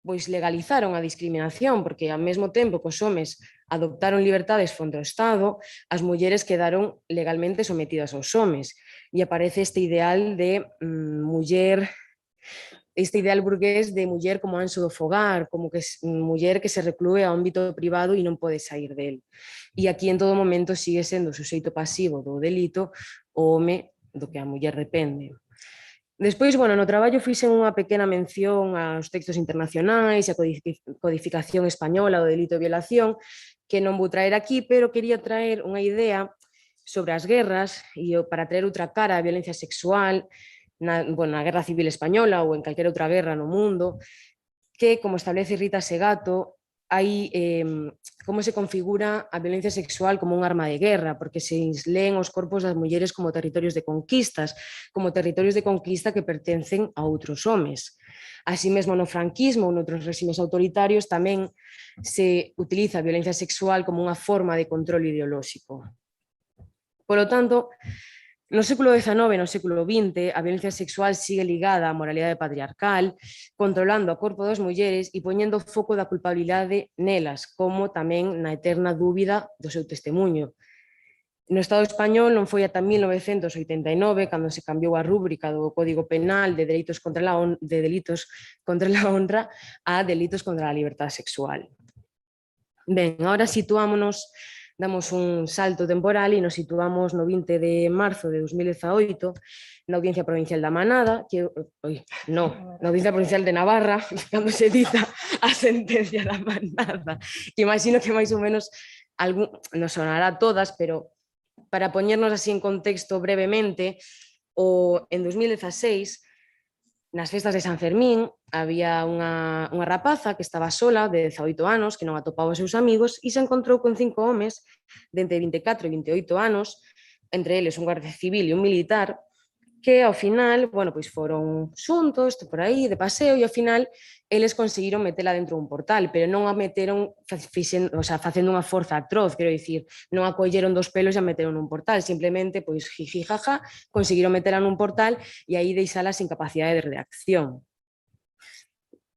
legalizaron a discriminación, porque ao mesmo tempo que os homes adoptaron libertades fronte ao Estado, as mulleres quedaron legalmente sometidas aos homes, e aparece este ideal de muller, este ideal burgués de muller como anxo do fogar, como que muller que se reclúe ao ámbito privado e non pode sair del. E aquí en todo momento sigue sendo o suxeito pasivo do delito o home do que a muller depende. Despois, no traballo fixen unha pequena mención aos textos internacionais e a codificación española do delito de violación, que non vou traer aquí, pero quería traer unha idea sobre as guerras e para traer outra cara á violencia sexual na Guerra Civil Española ou en calquera outra guerra no mundo, que, como establece Rita Segato, hai como se configura a violencia sexual como un arma de guerra, porque se leen os corpos das mulleres como territorios de conquista que pertencen a outros homes. Así mesmo no franquismo ou noutros réximes autoritarios tamén se utiliza a violencia sexual como unha forma de control ideolóxico. Por lo tanto, no século XIX e no século XX, a violencia sexual sigue ligada á moralidade patriarcal, controlando o corpo das mulleres e poñendo o foco da culpabilidade nelas, como tamén na eterna dúbida do seu testemunho. No Estado español non foi ata 1989 cando se cambiou a rúbrica do Código Penal de delitos contra a honra a delitos contra a libertade sexual. Ben, agora situámonos, damos un salto temporal e nos situamos no 20 de marzo de 2018 na Audiencia Provincial da Manada, na Audiencia Provincial de Navarra, cando se dita a sentencia da Manada, que imagino que máis ou menos nos sonará a todas, pero para poñernos así en contexto brevemente, en 2016, nas festas de San Fermín, había unha rapaza que estaba sola, de 18 anos, que non atopaba os seus amigos, e se encontrou con 5 homes de entre 24 e 28 anos, entre eles un guardia civil e un militar, que ao final, foron xuntos, por aí, de paseo, e ao final eles conseguiron metela dentro dun portal, pero non a meteron facendo unha forza atroz, quero dicir, non a colleron dos pelos e a meteron nun portal, simplemente, jiji, jaja, conseguiron metela nun portal e aí deixala sin capacidade de reacción.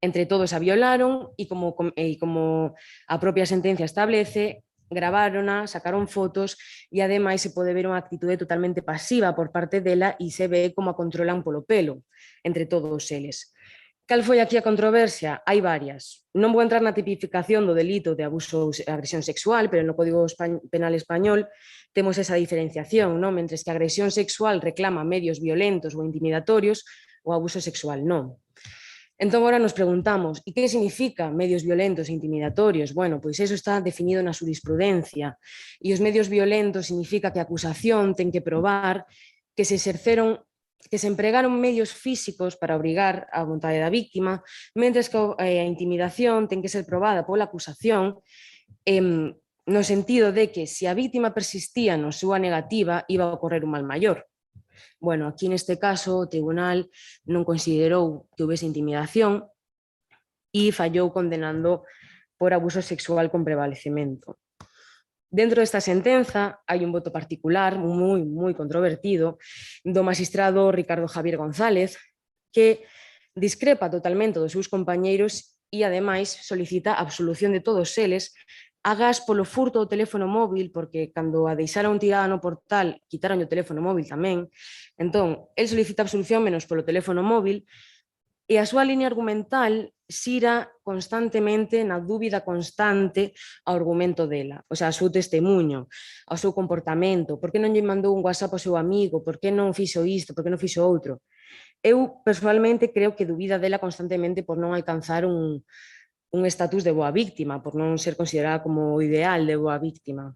Entre todos a violaron e como a propia sentencia establece, gravarona, sacaron fotos e ademais se pode ver unha actitude totalmente pasiva por parte dela e se ve como a controlan polo pelo, entre todos eles. Cal foi aquí a controversia? Hai varias. Non vou entrar na tipificación do delito de abuso e agresión sexual, pero no Código Penal español temos esa diferenciación, non? Mentres que a agresión sexual reclama medios violentos ou intimidatorios, o abuso sexual non. Entón, agora nos preguntamos, e que significa medios violentos e intimidatorios? Pois eso está definido na jurisprudencia, e os medios violentos significa que a acusación ten que probar que se empregaron medios físicos para obrigar a vontade da víctima, mentres que a intimidación ten que ser probada pola acusación no sentido de que se a víctima persistía na súa negativa iba a ocorrer un mal maior. Aquí neste caso o tribunal non considerou que houvese intimidación e fallou condenando por abuso sexual con prevalecemento. Dentro desta sentenza hai un voto particular moi controvertido do magistrado Ricardo Javier González, que discrepa totalmente dos seus compañeiros e ademais solicita a absolución de todos eles agás polo furto do teléfono móvil, porque cando a deixaron tirada no portal, quitaron o teléfono móvil tamén. Entón, el solicita absolución menos polo teléfono móvil, e a súa liña argumental xira constantemente na dúbida constante ao argumento dela, ao seu testemunho, ao seu comportamento, por que non lle mandou un WhatsApp ao seu amigo, por que non fixo isto, por que non fixo outro. eu personalmente creo que dubida dela constantemente por non alcanzar un estatus de boa víctima, por non ser considerada como o ideal de boa víctima.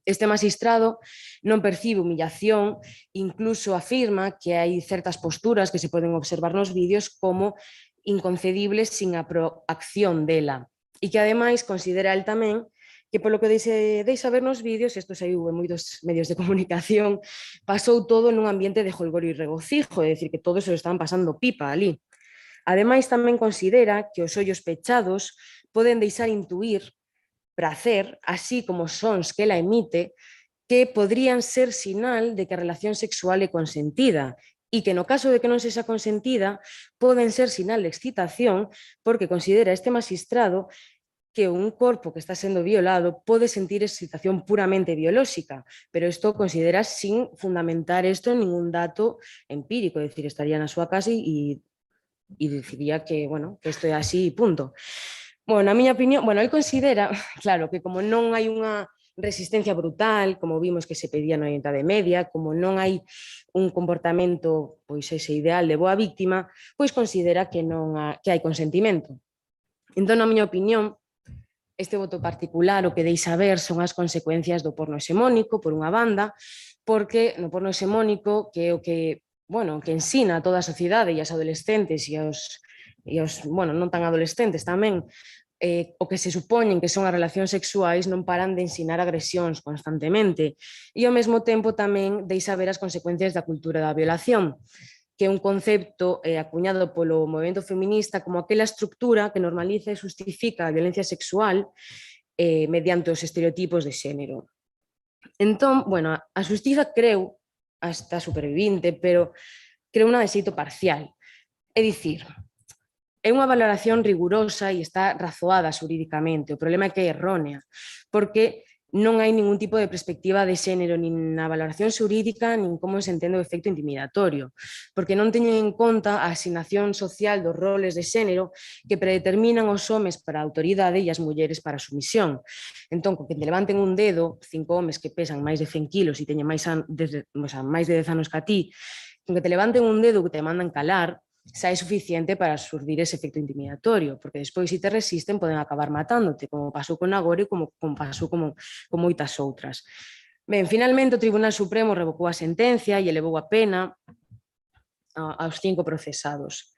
Este magistrado non percibe humillación, incluso afirma que hai certas posturas que se poden observar nos vídeos como inconcedibles sin a proacción dela, e que ademais considera el tamén que polo que deixa ver nos vídeos, isto saiu en moitos medios de comunicación, pasou todo nun ambiente de jolgorio e regocijo, é dicir, que todos se lo estaban pasando pipa ali. Ademais, tamén considera que os ollos pechados poden deixar intuir prazer, así como sons que ela emite, que podrían ser sinal de que a relación sexual é consentida e que no caso de que non sexa consentida poden ser sinal de excitación porque considera este magistrado que un corpo que está sendo violado pode sentir excitación puramente biolóxica, pero isto considera sin fundamentar isto en ningún dato empírico, é dicir, estaría na súa casa e decidiría que, bueno, que isto é así e punto. Bueno, na miña opinión, bueno, ele considera, claro, que como non hai unha resistencia brutal, como vimos que se pedía na Idade Media, como non hai un comportamento, pois ese ideal de boa víctima, pois considera que hai consentimento. Entón, na miña opinión, este voto particular o que deixa ver son as consecuencias do porno hexemónico, por unha banda, porque no porno hexemónico, que é o que, bueno, que ensina a toda a sociedade e as adolescentes e os bueno, non tan adolescentes tamén, o que se supoñen que son as relacións sexuais non paran de ensinar agresións constantemente e ao mesmo tempo tamén deixa ver as consecuencias da cultura da violación, que é un concepto acuñado polo movimento feminista como aquela estructura que normaliza e justifica a violencia sexual mediante os estereotipos de xénero. Entón, bueno, a xustiza creu hasta supervivinte, pero creu unha de xeito parcial. É dicir, é unha valoración rigurosa e está razoada xurídicamente. O problema é que é errónea, porque non hai ningún tipo de perspectiva de xénero nin na valoración xurídica nin como se entende o efecto intimidatorio, porque non teñen en conta a asignación social dos roles de xénero que predeterminan os homes para a autoridade e as mulleres para a sumisión. Entón, con que te levanten un dedo, 5 homes que pesan máis de 100 kilos e teñen máis de 10 anos que a ti, con que te levanten un dedo que te mandan calar, xa é suficiente para surdir ese efecto intimidatorio, porque despois, se te resisten, poden acabar matándote, como pasou con Nagore e como pasou con moitas outras. Ben, finalmente, o Tribunal Supremo revocou a sentencia e elevou a pena aos 5 procesados.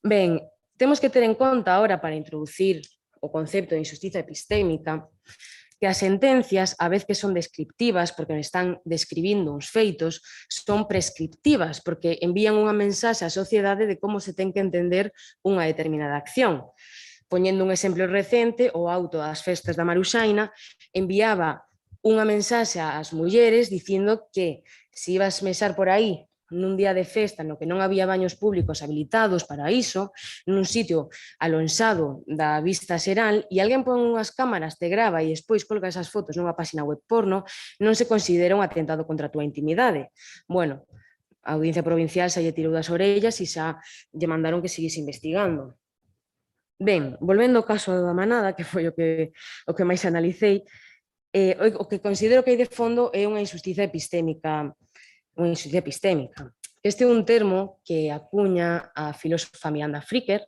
Ben, temos que ter en conta agora, para introducir o concepto de injustiza epistémica, que as sentencias, a vez que son descriptivas, porque están describindo uns feitos, son prescriptivas, porque envían unha mensaxe á sociedade de como se ten que entender unha determinada acción. Poñendo un exemplo recente, o auto das festas da Maruxaina enviaba unha mensaxe ás mulleres dicindo que se ibas mesar por aí nun día de festa no que non había baños públicos habilitados para iso, nun sitio alonsado da vista xeral, e alguén pon unhas cámaras, te grava e despois colga esas fotos nunha página web porno, non se considera un atentado contra a túa intimidade. Bueno, a Audiencia Provincial xa lle tirou das orellas e xa lle mandaron que seguise investigando. Ben, volvendo ao caso da manada, que foi o que máis analicei, o que considero que hai de fondo é unha injustiza epistémica. Este é un termo que acuña a filósofa Miranda Fricker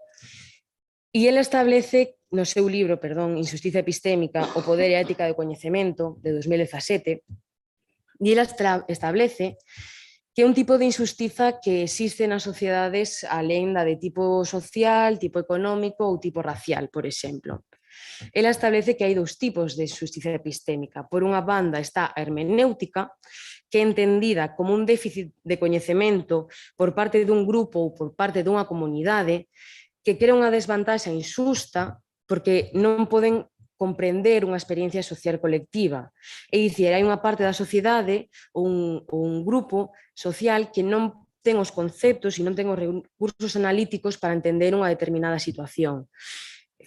e ela establece no seu libro, Injustiza epistémica, o poder e a ética do coñecemento, de 2017, e ela establece que é un tipo de injustiza que existe nas sociedades alén da de tipo social, tipo económico ou tipo racial, por exemplo. Ela establece que hai 2 tipos de xustiza epistémica. Por unha banda está a hermenéutica, que é entendida como un déficit de coñecemento por parte dun grupo ou por parte dunha comunidade que crea unha desvantaxe injusta porque non poden comprender unha experiencia social colectiva. É dicir, hai unha parte da sociedade ou un grupo social que non ten os conceptos e non ten os recursos analíticos para entender unha determinada situación.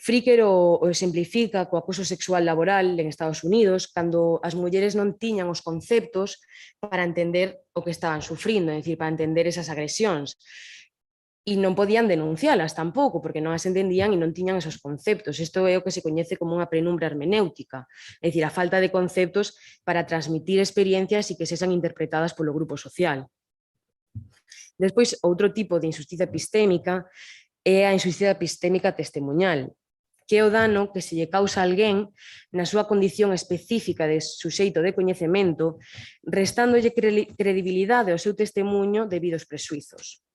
Fricker o exemplifica co acoso sexual laboral en Estados Unidos, cando as mulleres non tiñan os conceptos para entender o que estaban sufrindo, é dicir, para entender esas agresións. E non podían denuncialas tampouco, porque non as entendían e non tiñan esos conceptos. Isto é o que se coñece como unha penumbra hermenéutica, é dicir, a falta de conceptos para transmitir experiencias e que sexan interpretadas polo grupo social. Despois, outro tipo de injustiza epistémica é a injustiza epistémica testemuñal, que é o dano que se lle causa a alguén na súa condición específica de suxeito de coñecemento, restándolle credibilidade ao seu testemunho debido aos presuizos.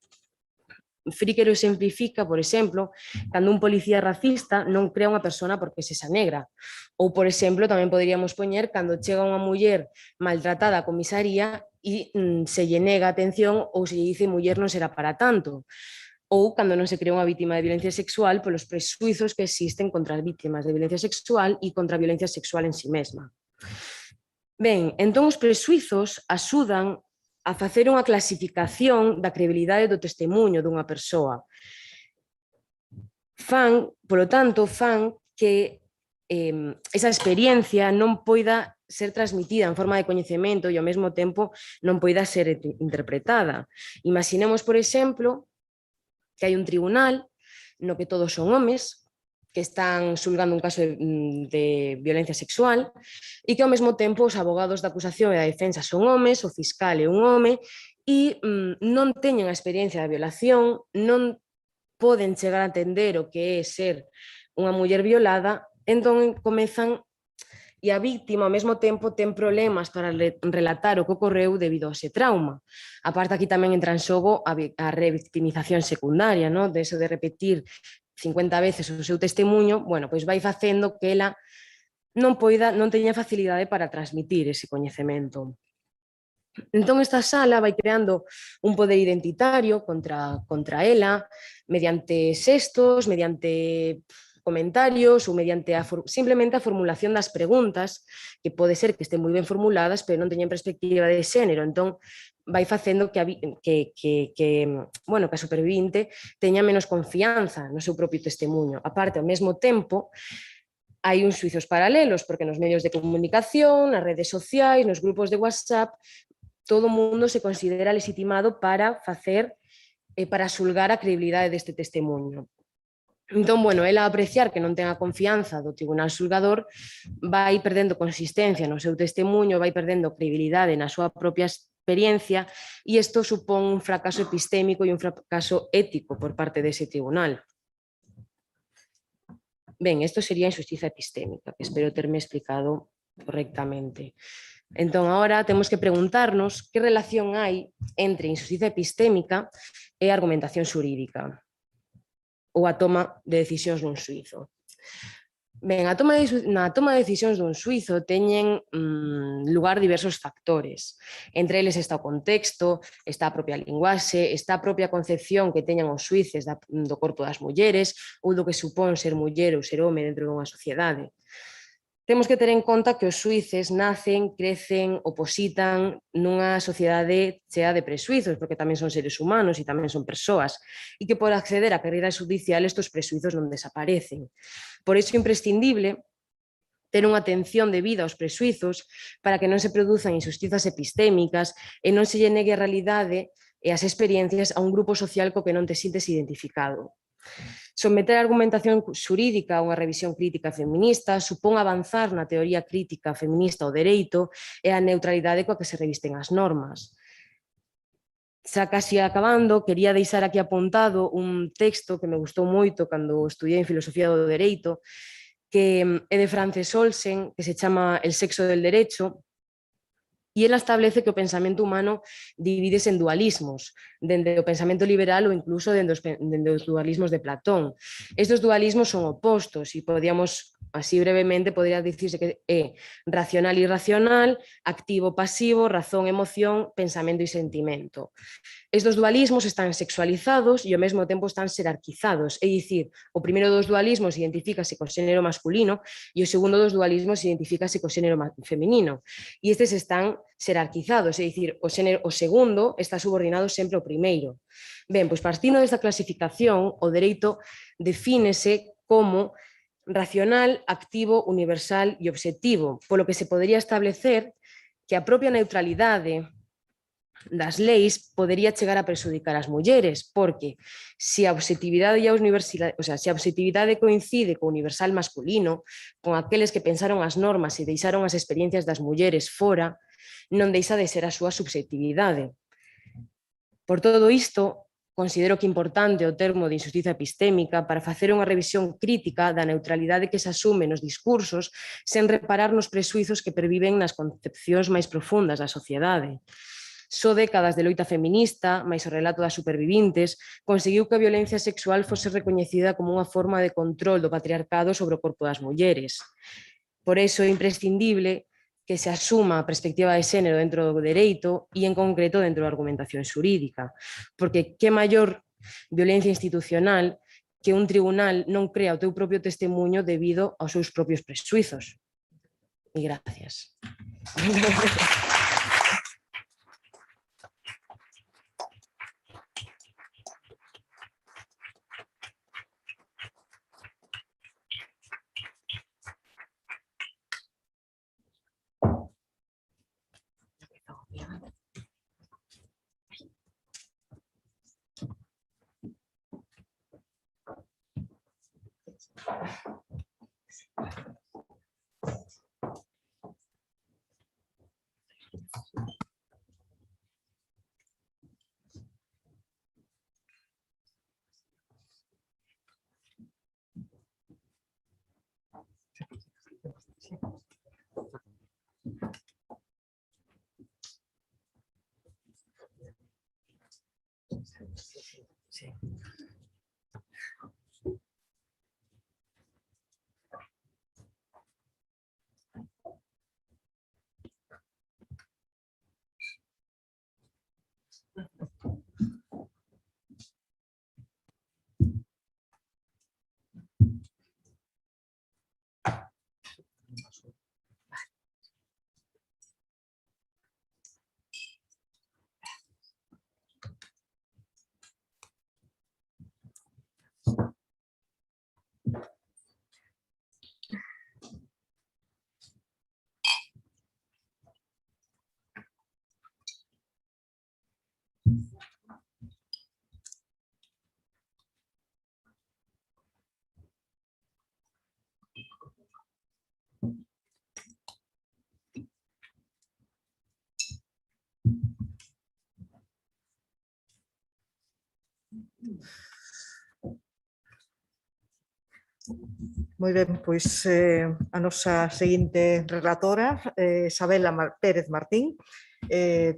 Fríquero exemplifica, por exemplo, cando un policía racista non crea unha persona porque sexa negra. Ou, por exemplo, tamén poderíamos poñer cando chega unha muller maltratada á comisaría e se lle nega atención ou se lle dice muller non será para tanto. Ou cando non se crea unha vítima de violencia sexual polos presuizos que existen contra as vítimas de violencia sexual e contra a violencia sexual en si mesma. Ben, entón os presuizos axudan a facer unha clasificación da credibilidade do testemunho dunha persoa. Polo tanto, fan que esa experiencia non poida ser transmitida en forma de coñecemento e ao mesmo tempo non poida ser interpretada. Imaginemos, por exemplo, que hai un tribunal no que todos son homes que están xulgando un caso de violencia sexual e que ao mesmo tempo os abogados da acusación e da defensa son homes, o fiscal é un home e non teñen a experiencia da violación, non poden chegar a entender o que é ser unha muller violada, entón comezan e a víctima ao mesmo tempo ten problemas para relatar o que ocorreu debido a ese trauma. A parte aquí tamén entra en xogo a revictimización secundaria, ¿no? De eso de repetir 50 veces o seu testemunho, bueno, pois vai facendo que ela non teña facilidade para transmitir ese coñecemento. Entón esta sala vai creando un poder identitario contra ela, mediante xestos, mediante comentarios ou mediante simplemente a formulación das preguntas, que pode ser que estén moi ben formuladas, pero non teñen perspectiva de xénero, entón vai facendo que a supervivinte teña menos confianza no seu propio testemunho. A parte, ao mesmo tempo, hai uns xuizos paralelos, porque nos medios de comunicación, nas redes sociais, nos grupos de WhatsApp, todo o mundo se considera legitimado para xulgar a credibilidade deste testemunho. Entón, bueno, ela a apreciar que non ten a confianza do tribunal xulgador vai perdendo consistencia no seu testemunho, vai perdendo credibilidade na súa propia experiencia e isto supón un fracaso epistémico e un fracaso ético por parte dese tribunal. Ben, isto sería injustiza epistémica, que espero terme explicado correctamente. Entón, agora temos que preguntarnos que relación hai entre injustiza epistémica e argumentación xurídica ou a toma de decisións dun xuízo. Ben, na toma de decisións dun xuízo teñen lugar diversos factores. Entre eles está o contexto, está a propia linguaxe, está a propia concepción que teñan os xuíces do corpo das mulleres ou do que supón ser muller ou ser home dentro dunha sociedade. Temos que ter en conta que os xuíces nacen, crecen, opositan nunha sociedade chea de presuizos, porque tamén son seres humanos e tamén son persoas, e que por acceder á carreira xudicial estes presuizos non desaparecen. Por iso é imprescindible ter unha atención debida aos presuizos para que non se produzan injustizas epistémicas e non se lle negue a realidade e as experiencias a un grupo social co que non te sintes identificado. Someter a argumentación xurídica a unha revisión crítica feminista supón avanzar na teoría crítica feminista ao dereito e a neutralidade coa que se revisten as normas. Xa casi acabando, quería deixar aquí apuntado un texto que me gustou moito cando estudiei en Filosofía do Dereito, que é de Frances Olsen, que se chama El sexo del derecho, e ela establece que o pensamento humano divídese en dualismos, dende o pensamento liberal ou incluso dende os dualismos de Platón. Estes dualismos son opostos e podíamos, así brevemente, podría dicirse que é racional e irracional, activo-pasivo, razón-emoción, pensamento e sentimento. Estes dualismos están sexualizados e ao mesmo tempo están xerarquizados, é dicir, o primeiro dos dualismos identifícase co xénero masculino e o segundo dos dualismos identifícase co xénero feminino. E estes están xerarquizados, é dicir, o segundo está subordinado sempre ao primeiro. Ben, pois partindo desta clasificación, o dereito defínese como racional, activo, universal e obxectivo, polo que se podería establecer que a propia neutralidade das leis podería chegar a perxudicar as mulleres, porque se a obxectividade e a universalidade, se a obxectividade coincide co universal masculino, con aqueles que pensaron as normas e deixaron as experiencias das mulleres fora, non deixa de ser a súa subxectividade. Por todo isto, considero que é importante o termo de injustiza epistémica para facer unha revisión crítica da neutralidade que se asume nos discursos sen reparar nos presuizos que perviven nas concepcións máis profundas da sociedade. Só décadas de loita feminista, máis o relato das supervivintes, conseguiu que a violencia sexual fose recoñecida como unha forma de control do patriarcado sobre o corpo das mulleres. Por iso é imprescindible que se asuma a perspectiva de xénero dentro do dereito e, en concreto, dentro da argumentación xurídica. Porque que maior violencia institucional que un tribunal non crea o teu propio testemunho debido aos seus propios presuizos. E gracias. Moi ben, pois a nosa seguinte relatora, Isabela Pérez Martín,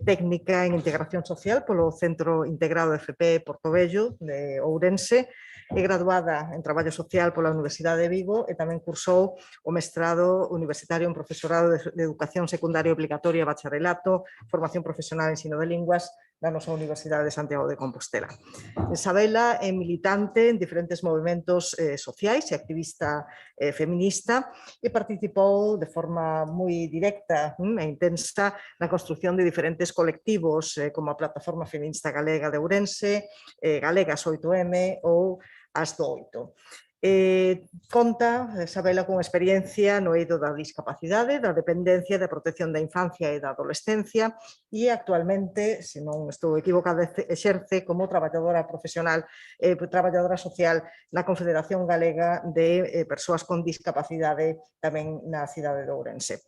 técnica en integración social polo Centro Integrado de FP Portobello de Ourense, é graduada en Traballo Social pola Universidade de Vigo e tamén cursou o mestrado universitario en Profesorado de Educación Secundaria Obligatoria e Bacharelato, Formación Profesional en Ensino de Linguas da nosa Universidade de Santiago de Compostela. Isabela é militante en diferentes movimentos sociais e activista feminista e participou de forma moi directa e intensa na construción de diferentes colectivos como a Plataforma Feminista Galega de Ourense, Galegas 8M ou As do 8. Conta, Isabela, con experiencia no eido da discapacidade, da dependencia, da protección da infancia e da adolescencia e actualmente, se non estou equivocada, exerce como traballadora profesional, traballadora social na Confederación Galega de Persoas con Discapacidade tamén na cidade de Ourense.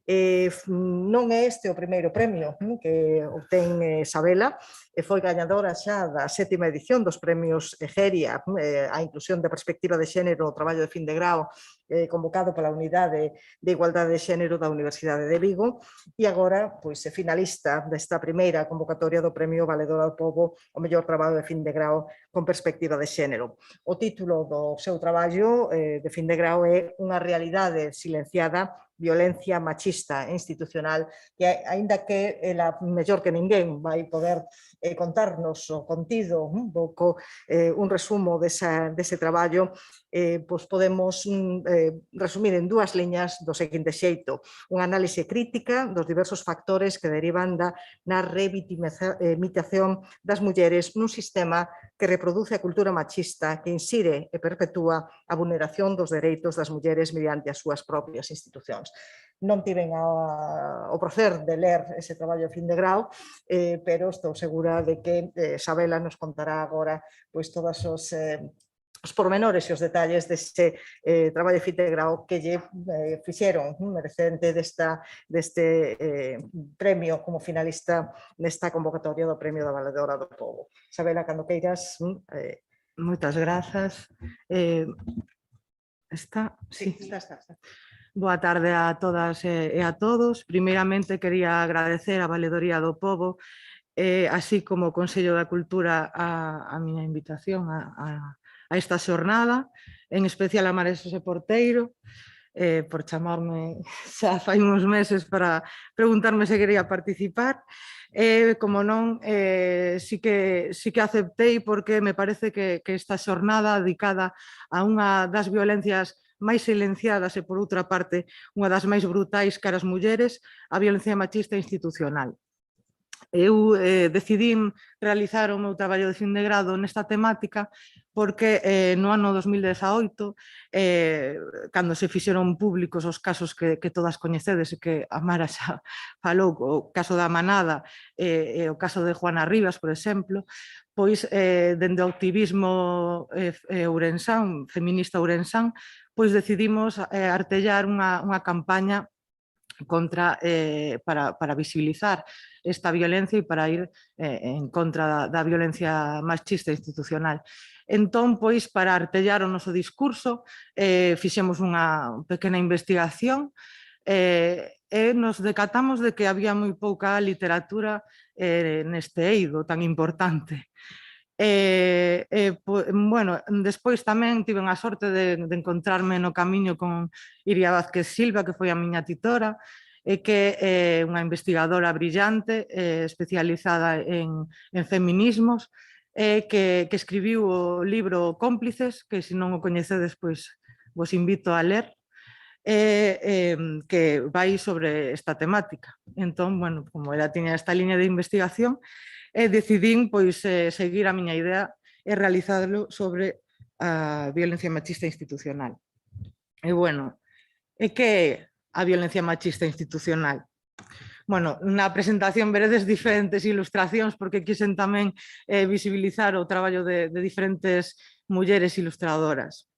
Non é este o primeiro premio que obtén Isabela, foi gañadora xa da 7ª edición dos premios Egeria, a inclusión da perspectiva de xénero no traballo de fin de grao, convocado pola Unidade de Igualdade de Xénero da Universidade de Vigo, e agora pois, é finalista desta primeira convocatoria do Premio Valedora do Pobo o mellor traballo de fin de grao con perspectiva de xénero. O título do seu traballo de fin de grao é Unha realidade silenciada, violencia machista e institucional, que aínda que ela mellor que ninguén vai poder contarnos o contido un pouco, un resumo dese traballo, pois podemos resumir en 2 liñas do seguinte xeito: unha análise crítica dos diversos factores que derivan na revictimización das mulleres nun sistema que reproduce a cultura machista que insire e perpetúa a vulneración dos dereitos das mulleres mediante as súas propias institucións. Non tiven o placer de ler ese traballo a fin de grao, pero estou segura de que Isabela nos contará agora pois todas os os pormenores e os detalles deste traballo de fite de grau que lle fixeron merecente deste premio como finalista nesta convocatoria do Premio da Valedora do Pobo. Isabela, cando queiras. Moitas grazas. Está? Sí, está. Boa tarde a todas e a todos. Primeiramente, quería agradecer a Valedoría do Pobo, así como o Consello da Cultura, a miña invitación a esta xornada, en especial a María Xosé Porteiro, por chamarme xa fai uns meses para preguntarme se quería participar. Como non, sí que aceptei porque me parece que esta xornada dedicada a unha das violencias máis silenciadas e, por outra parte, unha das máis brutais cara as mulleres, a violencia machista institucional. Eu decidín realizar o meu traballo de fin de grado nesta temática porque no ano 2018, cando se fixeron públicos os casos que todas coñecedes e que a Mara xa falou, o caso da Manada e o caso de Juana Rivas, por exemplo, pois dende o activismo ourensán, feminista ourensán, pois decidimos artellar unha campaña para visibilizar esta violencia e para ir en contra da violencia machista institucional. Entón, pois, para artellar o noso discurso, fixemos unha pequena investigación e nos decatamos de que había moi pouca literatura neste eido tan importante. Bueno, despois tamén tiven a sorte de encontrarme no camiño con Iria Vázquez Silva, que foi a miña titora, que é unha investigadora brillante, especializada en feminismos, que escribiu o libro Cómplices, que se non o coñecedes, pois vos invito a ler, que vai sobre esta temática. Entón, bueno, como ela tiña esta liña de investigación, decidín pois seguir a miña idea e realizarlo sobre a violencia machista institucional. E bueno, que é a violencia machista institucional? Bueno, na presentación veredes diferentes ilustracións porque quixen tamén visibilizar o traballo de diferentes mulleres ilustradoras.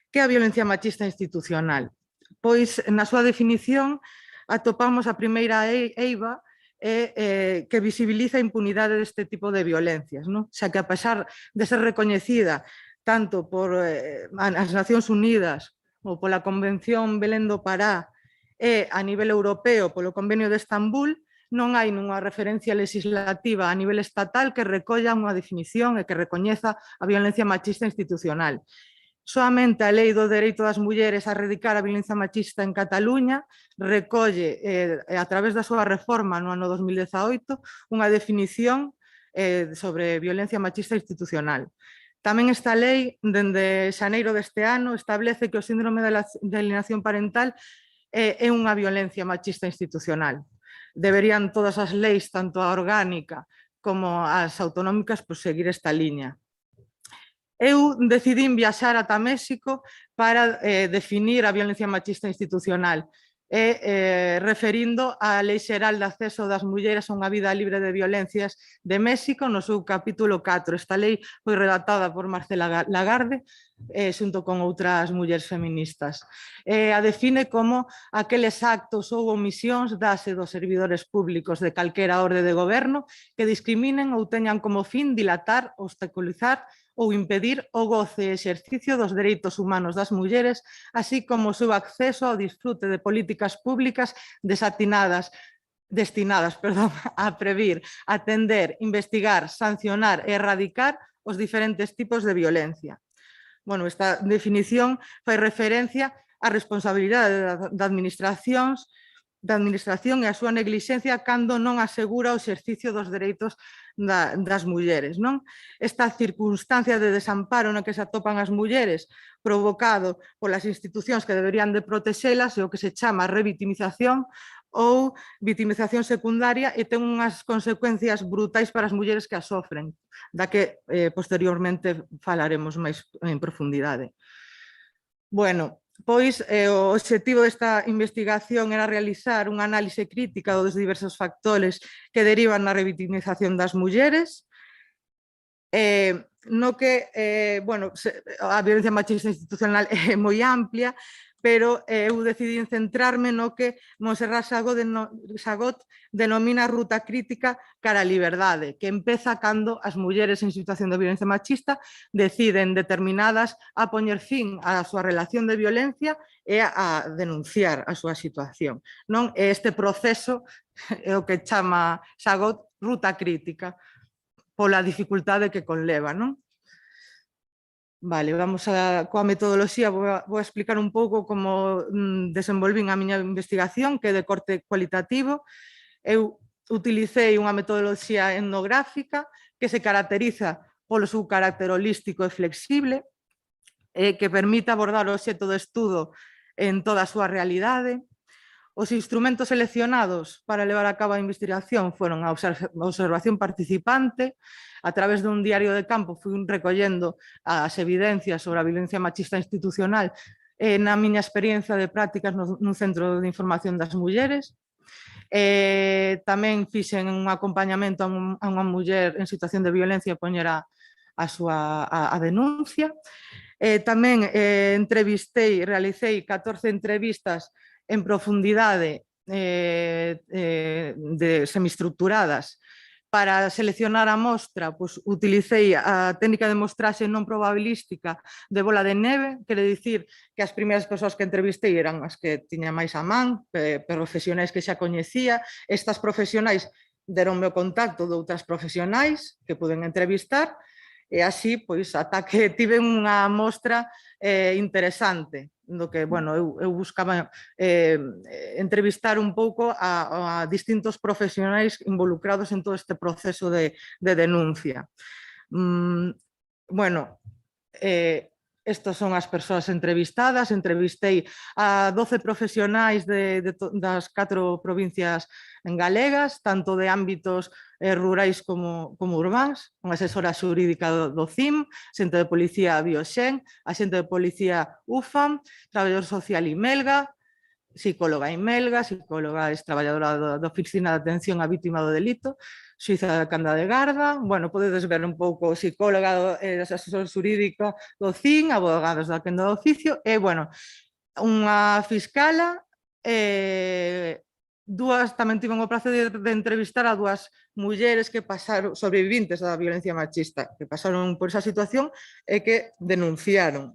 Que é a violencia machista institucional? Pois, na súa definición, atopamos a primeira eiva que visibiliza a impunidade deste tipo de violencias, non? Xa que a pesar de ser recoñecida tanto por as Nacións Unidas ou pola Convención Belén do Pará e a nivel europeo polo Convenio de Estambul, non hai nunha referencia legislativa a nivel estatal que recolla unha definición e que recoñeza a violencia machista institucional. Soamente a Lei do Dereito das Mulleres a erradicar a violencia machista en Cataluña recolle, a través da súa reforma no ano 2018, unha definición sobre violencia machista institucional. Tamén esta lei, dende xaneiro deste ano, establece que o síndrome de alienación parental é unha violencia machista institucional. Deberían todas as leis, tanto a orgánica como as autonómicas, seguir esta liña. Eu decidín viaxar ata México para definir a violencia machista institucional referindo á Lei Xeral de Acceso das Mulleres a unha vida libre de violencias de México no seu capítulo 4. Esta lei foi redactada por Marcela Lagarde xunto con outras mulleres feministas. A define como aqueles actos ou omisións das e dos servidores públicos de calquera orde de goberno que discriminen ou teñan como fin dilatar, obstaculizar ou impedir o goce e exercicio dos dereitos humanos das mulleres, así como o seu acceso ao disfrute de políticas públicas destinadas a previr, atender, investigar, sancionar e erradicar os diferentes tipos de violencia. Bueno, esta definición fai referencia á responsabilidade da administración e a súa neglixencia cando non asegura o exercicio dos dereitos das mulleres. Esta circunstancia de desamparo na que se atopan as mulleres provocado polas institucións que deberían de protexelas é o que se chama revitimización ou vitimización secundaria e ten unhas consecuencias brutais para as mulleres que as sofren, da que posteriormente falaremos máis en profundidade. Bueno, pois o obxectivo desta investigación era realizar unha análise crítica dos diversos factores que derivan na revitimización das mulleres no que, bueno, a violencia machista institucional é moi amplia, pero eu decidí centrarme no que Montserrat Sagot denomina ruta crítica cara á liberdade, que empeza cando as mulleres en situación de violencia machista deciden determinadas a poñer fin á súa relación de violencia e a denunciar a súa situación. Non? Este proceso é o que chama Sagot ruta crítica, pola dificultade que conleva, non? Vale, vamos coa metodoloxía, vou a explicar un pouco como desenvolvín a miña investigación, que é de corte cualitativo. Eu utilicei unha metodoloxía etnográfica que se caracteriza polo seu carácter holístico e flexible, que permite abordar o obxecto de estudo en toda a súa realidade. Os instrumentos seleccionados para levar a cabo a investigación foron a observación participante. A través dun diario de campo fui recollendo as evidencias sobre a violencia machista institucional na miña experiencia de prácticas nun centro de información das mulleres. Tamén fixen un acompañamento a unha muller en situación de violencia e poñer a denuncia. Tamén realicei 14 entrevistas en profundidade semiestructuradas. Para seleccionar a mostra, utilicei a técnica de mostraxe non probabilística de bola de neve, quere dicir que as primeiras persoas que entrevistei eran as que tiña máis a man, profesionais que xa coñecía. Estas profesionais deronme o contacto de outras profesionais que puden entrevistar, e así, ata que tive unha mostra interesante, do que, bueno, eu buscaba entrevistar un pouco a distintos profesionais involucrados en todo este proceso de denuncia. Bueno, estas son as persoas entrevistadas. Entrevistei a 12 profesionais das 4 provincias galegas, tanto de ámbitos rurais como urbáns, unha asesora xurídica do CIM, xente de policía Bioxen, a xente de policía UFAM, traballador social Imelga, psicóloga Imelga, psicóloga traballadora da Oficina de Atención á Vítima do Delito, xuíza da Canda de Garda. Bueno, podedes ver un pouco psicóloga, asesor xurídico do CIN, abogados da Quenda do Oficio, e, bueno, unha fiscala, tamén tiven o prazer de entrevistar a 2 mulleres que pasaron, sobrevivintes da violencia machista, que pasaron por esa situación e que denunciaron.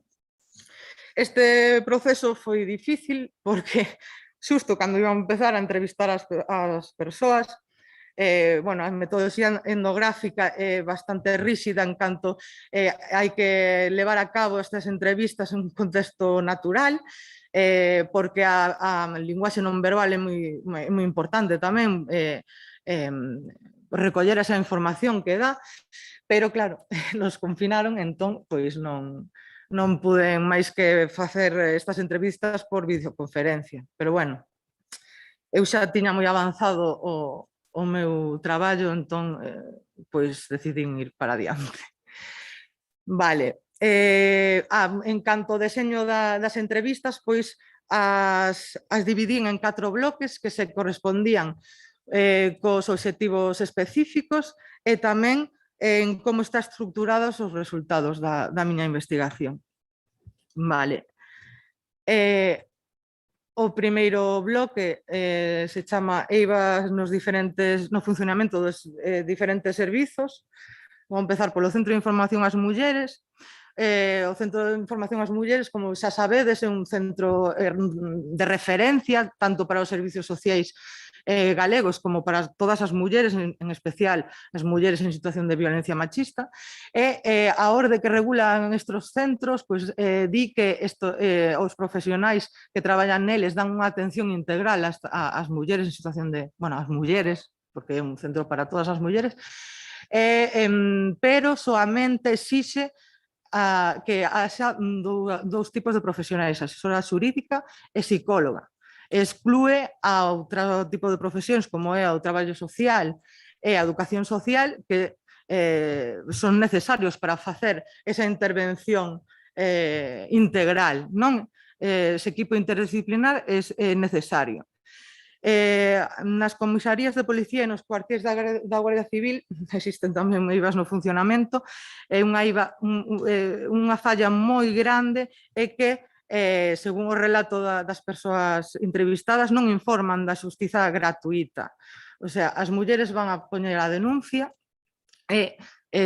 Este proceso foi difícil porque xusto cando iba a empezar a entrevistar as persoas, bueno, a metodoloxía etnográfica é bastante ríxida en canto hai que levar a cabo estas entrevistas en un contexto natural, porque a linguaxe non verbal é moi importante tamén, recoller esa información que dá, pero claro, nos confinaron, entón, pois non puden máis que facer estas entrevistas por videoconferencia. Pero bueno, eu xa tiña moi avanzado o meu traballo, entón, pois decidín ir para adiante. Vale. En canto ao deseño das entrevistas, pois as dividín en 4 bloques que se correspondían cos obxectivos específicos e tamén en como está estructurados os resultados da miña investigación. Vale. O primeiro bloque se chama EIVA no funcionamento dos diferentes servizos. Vou empezar polo Centro de Información ás Mulleres. O Centro de Información ás Mulleres, como xa sabedes, é un centro de referencia tanto para os servicios sociais galegos como para todas as mulleres, en especial as mulleres en situación de violencia machista, e a orde que regulan estes centros di que os profesionais que traballan neles dan unha atención integral ás mulleres en situación de, bueno, as mulleres, porque é un centro para todas as mulleres, pero soamente exixe que haxa 2 tipos de profesionais, asesora xurídica e psicóloga. Exclúe a outro tipo de profesións como é o traballo social e a educación social, que son necesarios para facer esa intervención integral, non? Ese equipo interdisciplinar é necesario. Nas comisarías de policía e nos cuartéis da Guardia Civil existen tamén eivas no funcionamento, e unha falla moi grande é que, según o relato das persoas entrevistadas, non informan da xustiza gratuita. O sea, as mulleres van a poñer a denuncia e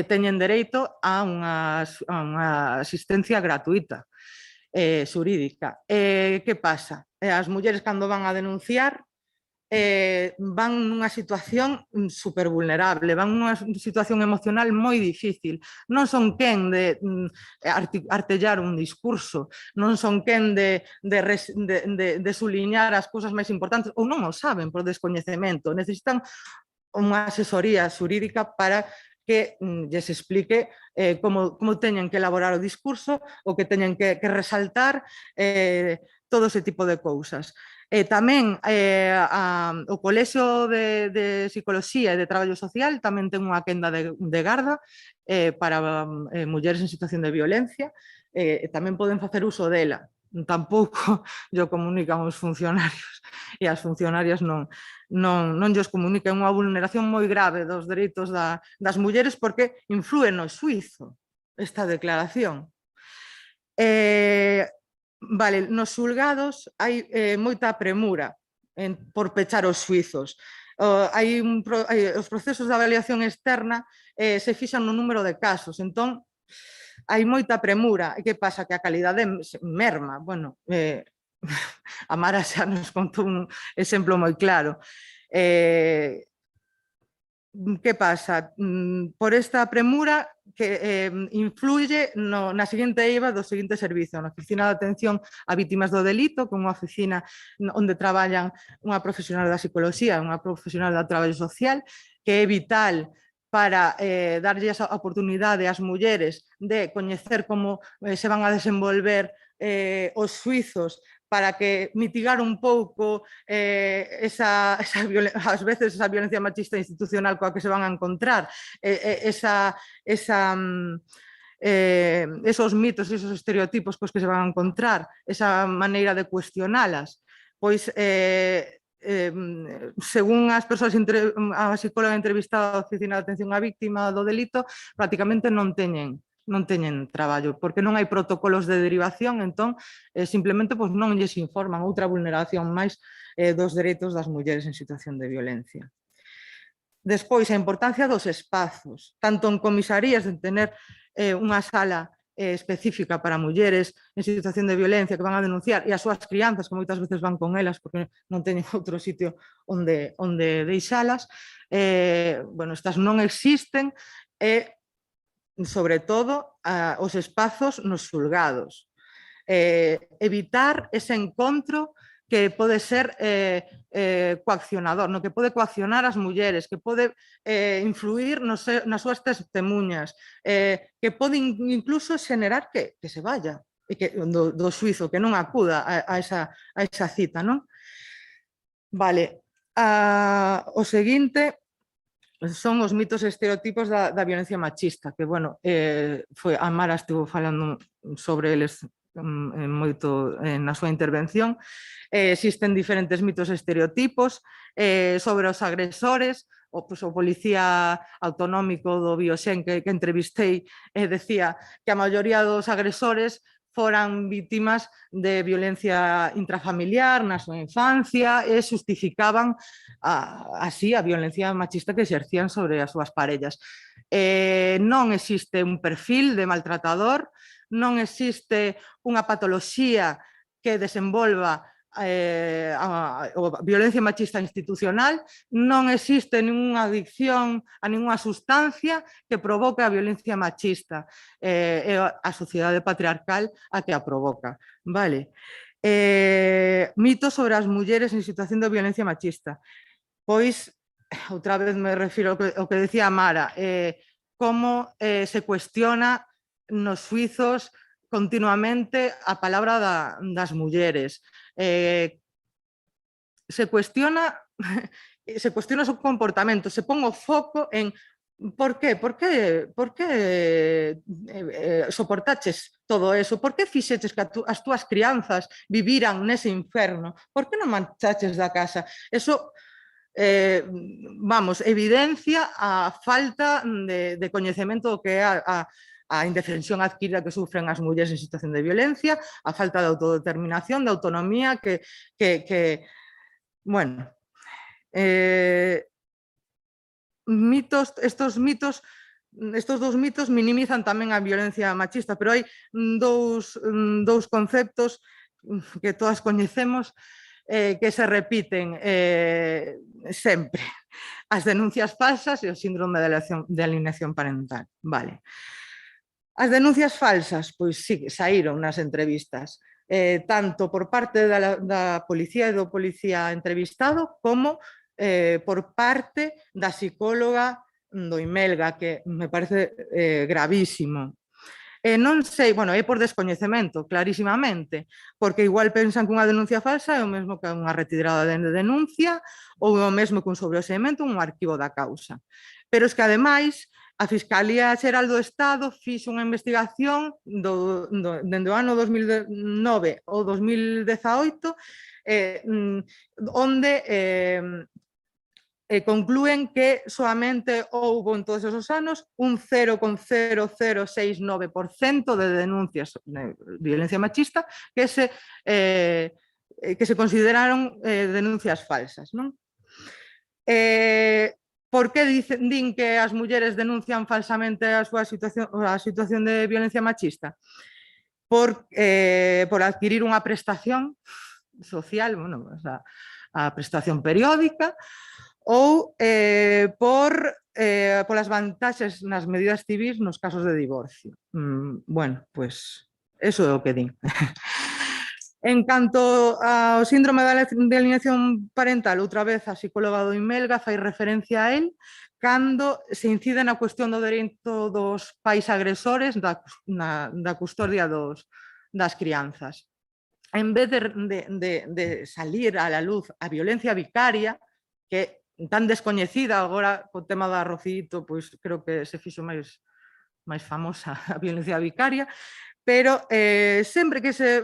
teñen dereito a unha asistencia gratuita xurídica. Que pasa? As mulleres, cando van a denunciar, van nunha situación super vulnerable, van nunha situación emocional moi difícil. Non son quen de artellar un discurso, non son quen de suliñar as cousas máis importantes, ou non o saben por descoñecemento. Necesitan unha asesoría xurídica para que lles explique como teñen que elaborar o discurso, o que teñen que resaltar, todo ese tipo de cousas. Tamén o Colexio de Psicoloxía e de Traballo Social tamén ten unha quenda de garda para mulleres en situación de violencia, e tamén poden facer uso dela. Tampouco yo comunican os funcionarios e as funcionarias non lles comunican unha vulneración moi grave dos dereitos das mulleres, porque influe no xuízo esta declaración. Vale, nos xulgados hai moita premura por pechar os xuizos. Os procesos de avaliación externa se fixan no número de casos, entón hai moita premura. E que pasa? Que a calidade merma. Bueno, a Mara xa nos contou un exemplo moi claro. Que pasa? Por esta premura que influye na seguinte eiva do seguinte servicio, na Oficina de Atención a Vítimas do Delito, que é unha oficina onde traballan unha profesional da psicoloxía e unha profesional do traballo social, que é vital para darlle esa oportunidade ás mulleres de coñecer como se van a desenvolver os xuizos, para que mitigar un pouco ás veces esa violencia machista institucional coa que se van a encontrar, esos mitos e esos estereotipos cos que se van a encontrar, esa maneira de cuestionalas. Pois, según as persoas, a psicóloga entrevistada da Oficina de Atención á Víctima do Delito, prácticamente non teñen traballo, porque non hai protocolos de derivación, entón simplemente non lles informan, outra vulneración máis dos dereitos das mulleres en situación de violencia. Despois, a importancia dos espazos, tanto en comisarías de tener unha sala específica para mulleres en situación de violencia que van a denunciar, e as súas crianzas, que moitas veces van con elas porque non teñen outro sitio onde deixalas. Estas non existen, e sobre todo os espazos nos xulgados. Evitar ese encontro que pode ser coaccionador, no que pode coaccionar as mulleres, que pode influir nas súas testemunhas, que pode incluso xenerar que se vaya do xuizo, que non acuda a esa cita, non? Vale, o seguinte son os mitos e estereotipos da violencia machista, que, bueno, a Mara estivo falando sobre eles moito na súa intervención. Existen diferentes mitos e estereotipos sobre os agresores. O policía autonómico do Bioxen que entrevistei decía que a maioría dos agresores foran vítimas de violencia intrafamiliar na súa infancia e justificaban así a violencia machista que exercían sobre as súas parellas. Non existe un perfil de maltratador, non existe unha patoloxía que desenvolva a violencia machista institucional, non existe ninguna adicción a ninguna sustancia que provoque a violencia machista. É a sociedade patriarcal a que a provoca. Vale. Mitos sobre as mulleres en situación de violencia machista. Pois, outra vez me refiro ao que decía Mara, como se cuestiona nos xuizos continuamente a palabra das mulleres. Se cuestiona o seu comportamento, se pon o foco en por qué soportaches todo eso? Por que fixeches que as túas crianzas viviran nese inferno? Por que non marchaches da casa? Eso, vamos, evidencia a falta de coñecemento do que é a indefensión adquirida que sufren as mulleres en situación de violencia, a falta de autodeterminación, de autonomía, bueno, estos dous mitos minimizan tamén a violencia machista, pero hai dous conceptos que todas coñecemos que se repiten sempre: as denuncias falsas e o síndrome de alienación parental. Vale. As denuncias falsas, pois sí, saíron nas entrevistas, tanto por parte da policía e do policía entrevistado como por parte da psicóloga do Imelga, que me parece gravísimo. Non sei, bueno, é por descoñecemento, clarísimamente, porque igual pensan que unha denuncia falsa é o mesmo que unha retirada de denuncia ou é o mesmo que un sobreseimento ou un arquivo da causa. Pero es que, ademais, a Fiscalía Xeral do Estado fixo unha investigación dende o ano 2009 ou 2018 onde conclúen que soamente houbo en todos esos anos un 0,0069% de denuncias de violencia machista que se consideraron denuncias falsas, non? Por que din que as mulleres denuncian falsamente a súa situación de violencia machista? Por adquirir unha prestación social, bueno, a prestación periódica, ou polas vantaxes nas medidas civis nos casos de divorcio. Bueno, pois eso é o que din. En canto ao síndrome de alienación parental, outra vez a psicóloga do Imelga fai referencia a él cando se incide na cuestión do dereito dos pais agresores da custodia das crianzas. En vez de salir a la luz a violencia vicaria, que tan descoñecida agora co tema da Rocito, pois creo que se fixo máis famosa a violencia vicaria, pero sempre que se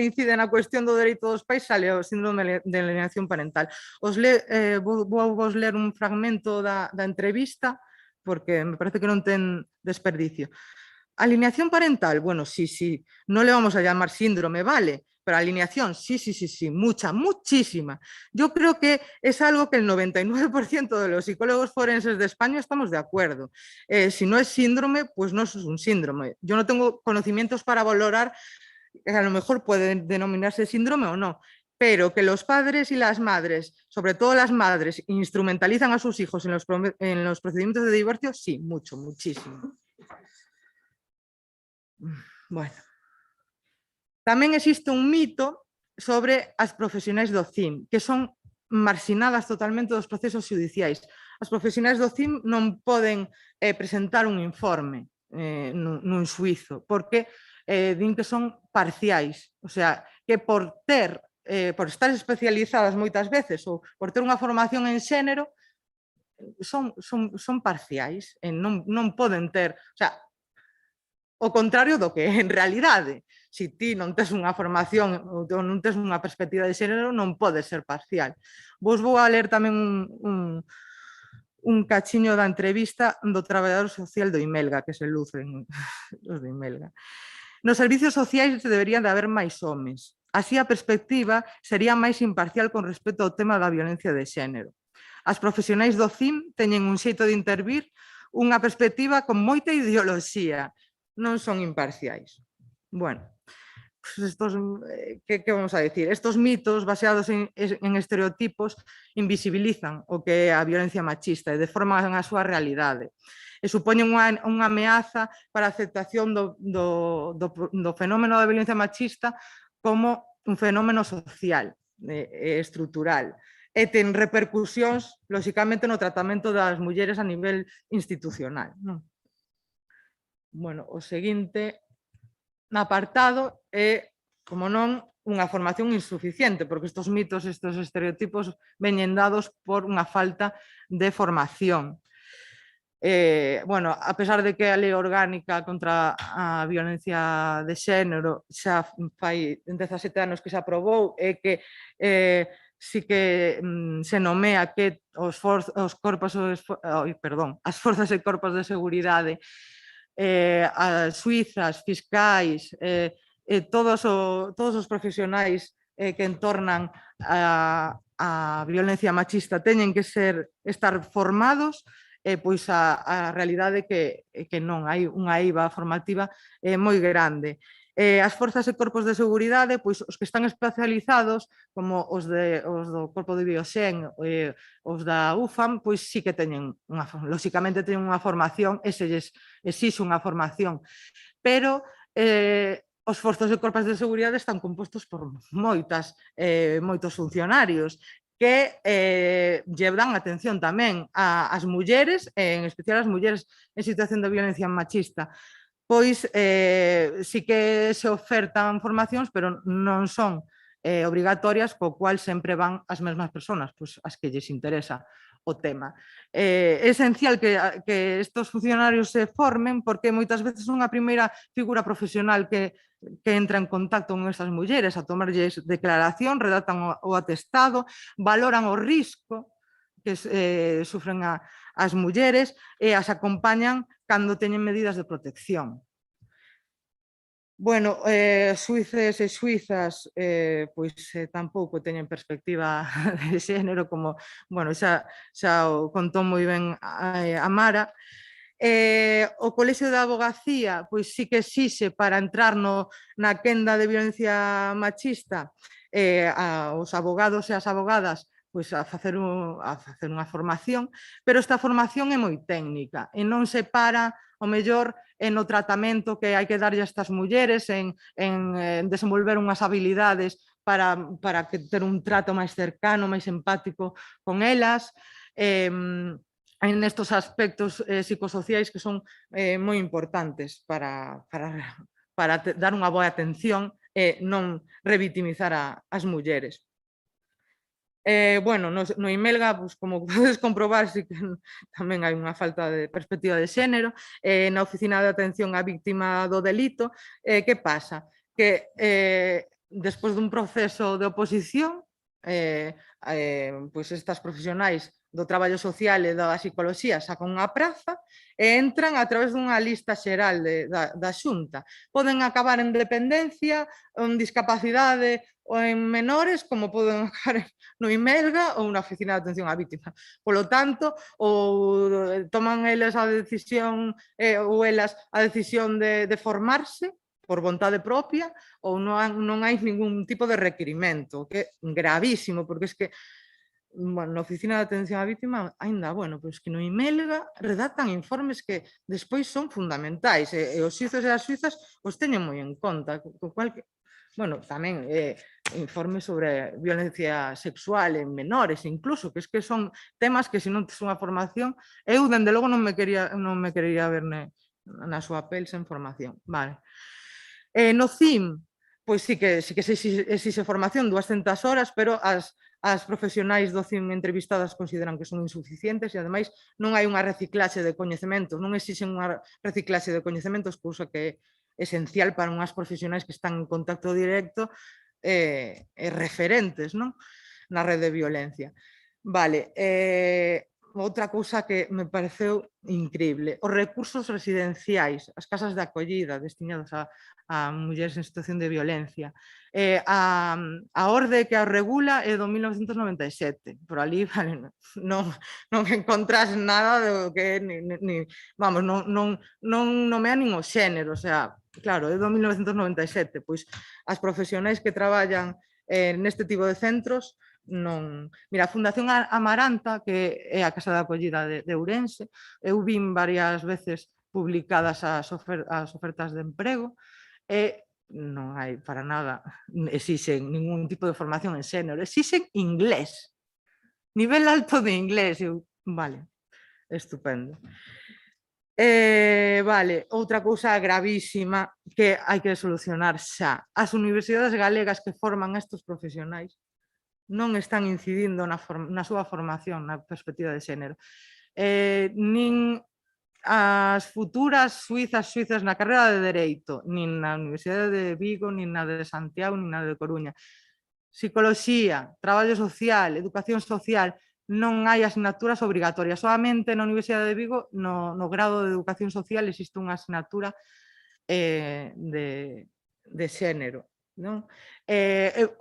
incide na cuestión do dereito dos pais sale o síndrome de alienación parental. Vou vos ler un fragmento da entrevista porque me parece que non ten desperdicio. Alienación parental, bueno, sí, non le vamos a llamar síndrome, vale, pero alineación, sí, muchísima. Yo creo que es algo que el 99% de los psicólogos forenses de España estamos de acuerdo. Si no es síndrome, pues no es un síndrome. Yo no tengo conocimientos para valorar, a lo mejor puede denominarse síndrome o no, pero que los padres y las madres, sobre todo las madres, instrumentalizan a sus hijos en los procedimientos de divorcio, sí, muchísimo. Bueno. Tamén existe un mito sobre as profesionais do CIM, que son marxinadas totalmente dos procesos judiciais. As profesionais do CIM non poden presentar un informe nun xuizo, porque din que son parciais, o sea, que por estar especializadas moitas veces ou por ter unha formación en xénero, son parciais, non poden ter, o sea, o contrario do que en realidade. Se ti non tes unha formación ou non tes unha perspectiva de xénero, non podes ser parcial. Vos vou a ler tamén un cachiño da entrevista do traballador social do Imelga, que se lucen os do Imelga. Nos servicios sociais deberían de haber máis homes. Así a perspectiva sería máis imparcial con respecto ao tema da violencia de xénero. As profesionais do CIM teñen un xeito de intervir, unha perspectiva con moita ideoloxía, non son imparciais. Bueno, pues ¿qué vamos a decir? Estos mitos baseados en estereotipos invisibilizan o que é a violencia machista e deforman a súa realidade e supoñen unha ameaza para a aceptación do fenómeno da violencia machista como un fenómeno social e estrutural e ten repercusións, lóxicamente, no tratamento das mulleres a nivel institucional. Bueno, o seguinte apartado é, como non, unha formación insuficiente, porque estes mitos, estes estereotipos veñen dados por unha falta de formación. bueno, a pesar de que a lei orgánica contra a violencia de xénero xa fai 17 anos que se aprobou e que sí que se nomea que as forzas e corpos de seguridade, as suizas, fiscais, todos os profesionais que entornan a violencia machista teñen que estar formados, pois a realidade que non hai unha eiva formativa moi grande. As forzas e corpos de seguridade, pois os que están especializados, como os do Corpo de Bioxen, os da UFAM, pois sí que teñen, lóxicamente teñen unha formación e se lles exixe unha formación, pero os forzos e corpos de seguridade están compostos por moitos funcionarios que lle dan atención tamén ás mulleres, en especial as mulleres en situación de violencia machista. Pois sí que se ofertan formacións, pero non son obrigatorias, co cual sempre van as mesmas persoas, pois as que lles interesa o tema. É esencial que estes funcionarios se formen porque moitas veces unha primeira figura profesional que entra en contacto con estas mulleres a tomarlles declaración, redactan o atestado, valoran o risco que sufren as mulleres e as acompañan cando teñen medidas de protección. Bueno, suíces e suizas pois tampouco teñen perspectiva de xénero, como, bueno, xa o contou moi ben a Mara. O Colexio de Abogacía, pois sí que exixe para entrar na quenda de violencia machista aos abogados e as abogadas pois a facer unha formación, pero esta formación é moi técnica e non se para o mellor no tratamento que hai que darlle a estas mulleres, en desenvolver unhas habilidades para ter un trato máis cercano, máis empático con elas, en estos aspectos psicosociais que son moi importantes para dar unha boa atención e non revitimizar as mulleres. Bueno, no Imelga, pues, como podes comprobar, sí que tamén hai unha falta de perspectiva de xénero. Na Oficina de Atención á Víctima do Delito, que pasa? Que despois dun proceso de oposición, pois estas profesionais do traballo social e da psicoloxía sacan unha praza e entran a través dunha lista xeral da Xunta. Poden acabar en dependencia, en discapacidade ou en menores, como poden acabar no Imelga ou na Oficina de Atención á Víctima. Polo tanto, ou toman eles a decisión ou elas a decisión de formarse por vontade propia ou non hai ningún tipo de requirimento, que é gravísimo, porque é que na Oficina de Atención á Víctima ainda, bueno, pois que no Imelga redactan informes que despois son fundamentais e os suizos e as suizas os teñen moi en conta, co cual, bueno, tamén informes sobre violencia sexual en menores, incluso, que es que son temas que se non tes unha formación, eu, dende logo, non me querería ver na súa pel sen formación. Vale. No CIM, pois sí que se exixe formación, 200 horas, pero as profesionais do CIM entrevistadas consideran que son insuficientes e, ademais, non hai unha reciclaxe de coñecementos, non exixen unha reciclaxe de coñecementos, cousa que é esencial para unhas profesionais que están en contacto directo e referentes, non? Na rede de violencia. Vale, outra cousa que me pareceu increíble, os recursos residenciais, as casas de acollida destinadas a mulleres en situación de violencia. A orde que a regula é do 1997, por ali non encontrás nada do que vamos, non nomea nin o xénero, o sea, claro, é do 1997, pois as profesionais que traballan neste tipo de centros non. Mira, a Fundación Amaranta, que é a casa de acollida de Ourense, eu vin varias veces publicadas as ofertas de emprego e non hai para nada, exixen ningún tipo de formación en xénero, exixen inglés, nivel alto de inglés. Vale, estupendo. Vale, outra cousa gravísima que hai que solucionar xa. As universidades galegas que forman estes profesionais non están incidindo na súa formación na perspectiva de xénero. Nin as futuras suizas na carreira de Dereito, nin na Universidade de Vigo, nin na de Santiago, nin na de Coruña. Psicoloxía, traballo social, educación social, non hai asignaturas obrigatorias. Solamente na Universidade de Vigo, no grado de educación social, existe unha asignatura de xénero. Non?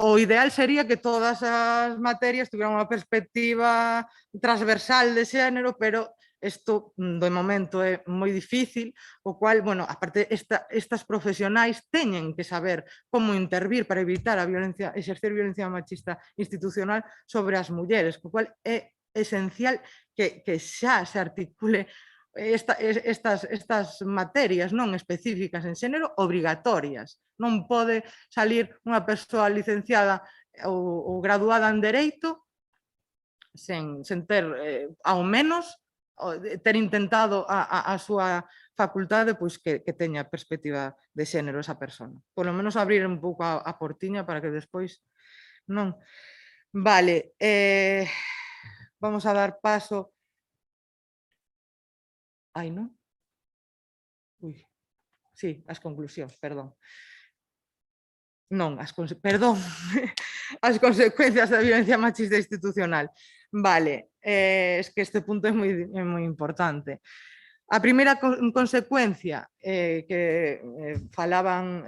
O ideal sería que todas as materias tuvieran unha perspectiva transversal de xénero, pero isto de momento é moi difícil, o cual, bueno, aparte estas profesionais teñen que saber como intervir para evitar a violencia, exercer violencia machista institucional sobre as mulleres, o cual é esencial que xa se articule estas materias non específicas en xénero obrigatorias. Non pode salir unha persoa licenciada ou graduada en Dereito sen ter, ao menos, ter intentado a súa facultade pois que teña perspectiva de xénero esa persona. Por lo menos abrir un pouco a portiña para que despois non. Vale, vamos a dar paso. Ai, non? Ui, sí, as conclusións, perdón. Non, perdón, as consecuencias da violencia machista institucional. Vale, es que este punto é moi importante. A primeira consecuencia que falaban,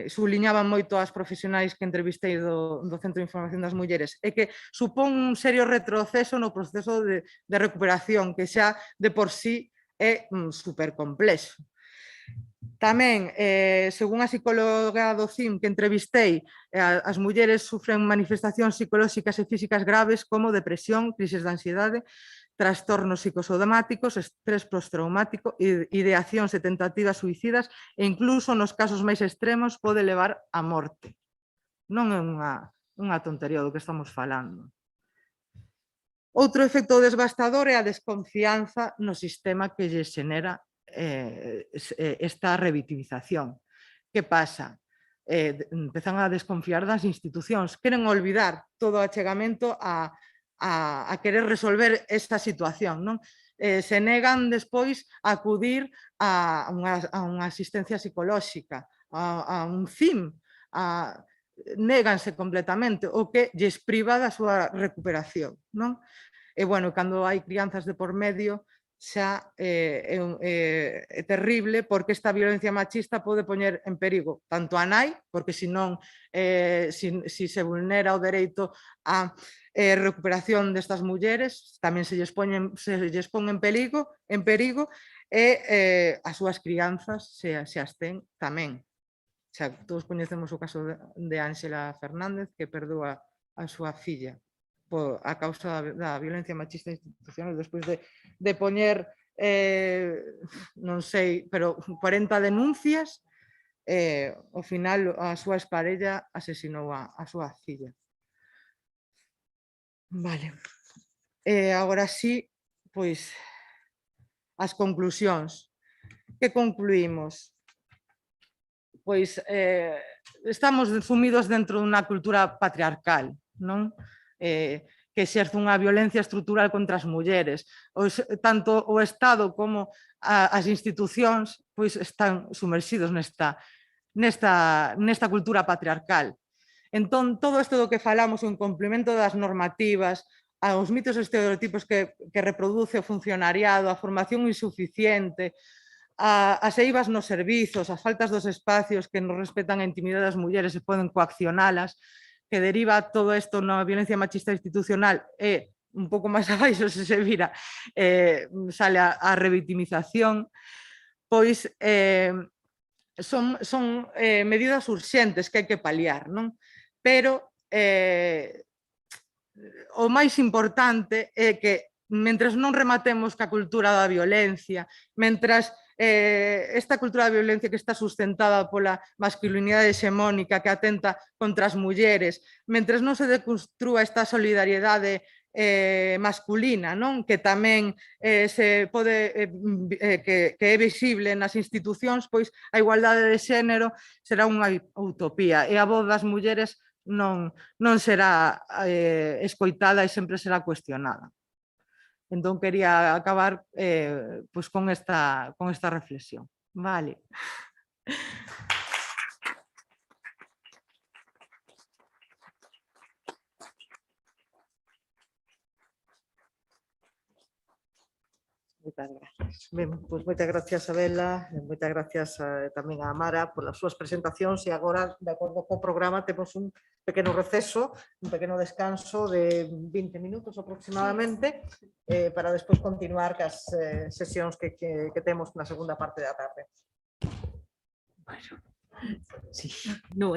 subliñaban moito as profesionais que entrevistei do Centro de Información das Mulleres, é que supón un serio retroceso no proceso de recuperación, que xa de por sí é super complexo. Tamén, según a psicóloga do CIM que entrevistei, as mulleres sufren manifestacións psicolóxicas e físicas graves como depresión, crisis de ansiedade, trastornos psicosomáticos, estrés postraumático, ideacións e tentativas suicidas e incluso nos casos máis extremos pode levar á morte. Non é unha tontería do que estamos falando. Outro efecto devastador é a desconfianza no sistema que lle xenera esta revictimización. Que pasa? Empezan a desconfiar das institucións, queren olvidar todo o achegamento a querer resolver esta situación, non? Se negan despois a acudir a unha asistencia psicolóxica, a un CIM, néganse completamente, o que lles priva da súa recuperación, non? E, bueno, cando hai crianzas de por medio, xa é terrible porque esta violencia machista pode poñer en perigo tanto a nai, porque senón si se vulnera o dereito a recuperación destas mulleres, tamén se lles pon en perigo e as súas crianzas se as ten tamén. Xa, todos coñecemos o caso de Ángela Fernández, que perdeu a súa filla a causa da violencia machista institucional despois de poñer, non sei, pero 40 denuncias, ao final a súa exparella asesinou a súa filla. Vale. Agora sí, pois, as conclusións. Que concluímos? Pois estamos sumidos dentro dunha cultura patriarcal, non? Que exerce unha violencia estrutural contra as mulleres. Tanto o Estado como as institucións pois están sumerxidos nesta cultura patriarcal. Entón, todo isto do que falamos, o incumprimento das normativas, aos mitos e estereotipos que reproduce o funcionariado, a formación insuficiente, as eivas nos servizos, as faltas dos espacios que non respetan a intimidade das mulleres e poden coaccionalas, que deriva todo isto na violencia machista institucional e un pouco máis abaixo se vira, sale a revictimización, pois son medidas urxentes que hai que paliar, non? Pero o máis importante é que mentres non rematemos ca cultura da violencia, mentras esta cultura da violencia que está sustentada pola masculinidade hexemónica que atenta contra as mulleres, mentres non se deconstrúa esta solidariedade masculina, non? Que tamén se pode que é visible nas institucións, pois a igualdade de xénero será unha utopía e a voz das mulleres non será escoitada e sempre será cuestionada. Entón quería acabar pois con esta reflexión. Vale. Moitas gracias. Ben, pois moitas gracias a Bela, moitas gracias tamén a Mara polas súas presentacións e agora, de acordo co programa, temos un pequeno receso, un pequeno descanso de 20 minutos aproximadamente para despois continuar cas sesións que temos na segunda parte da tarde. Bueno, sí, no,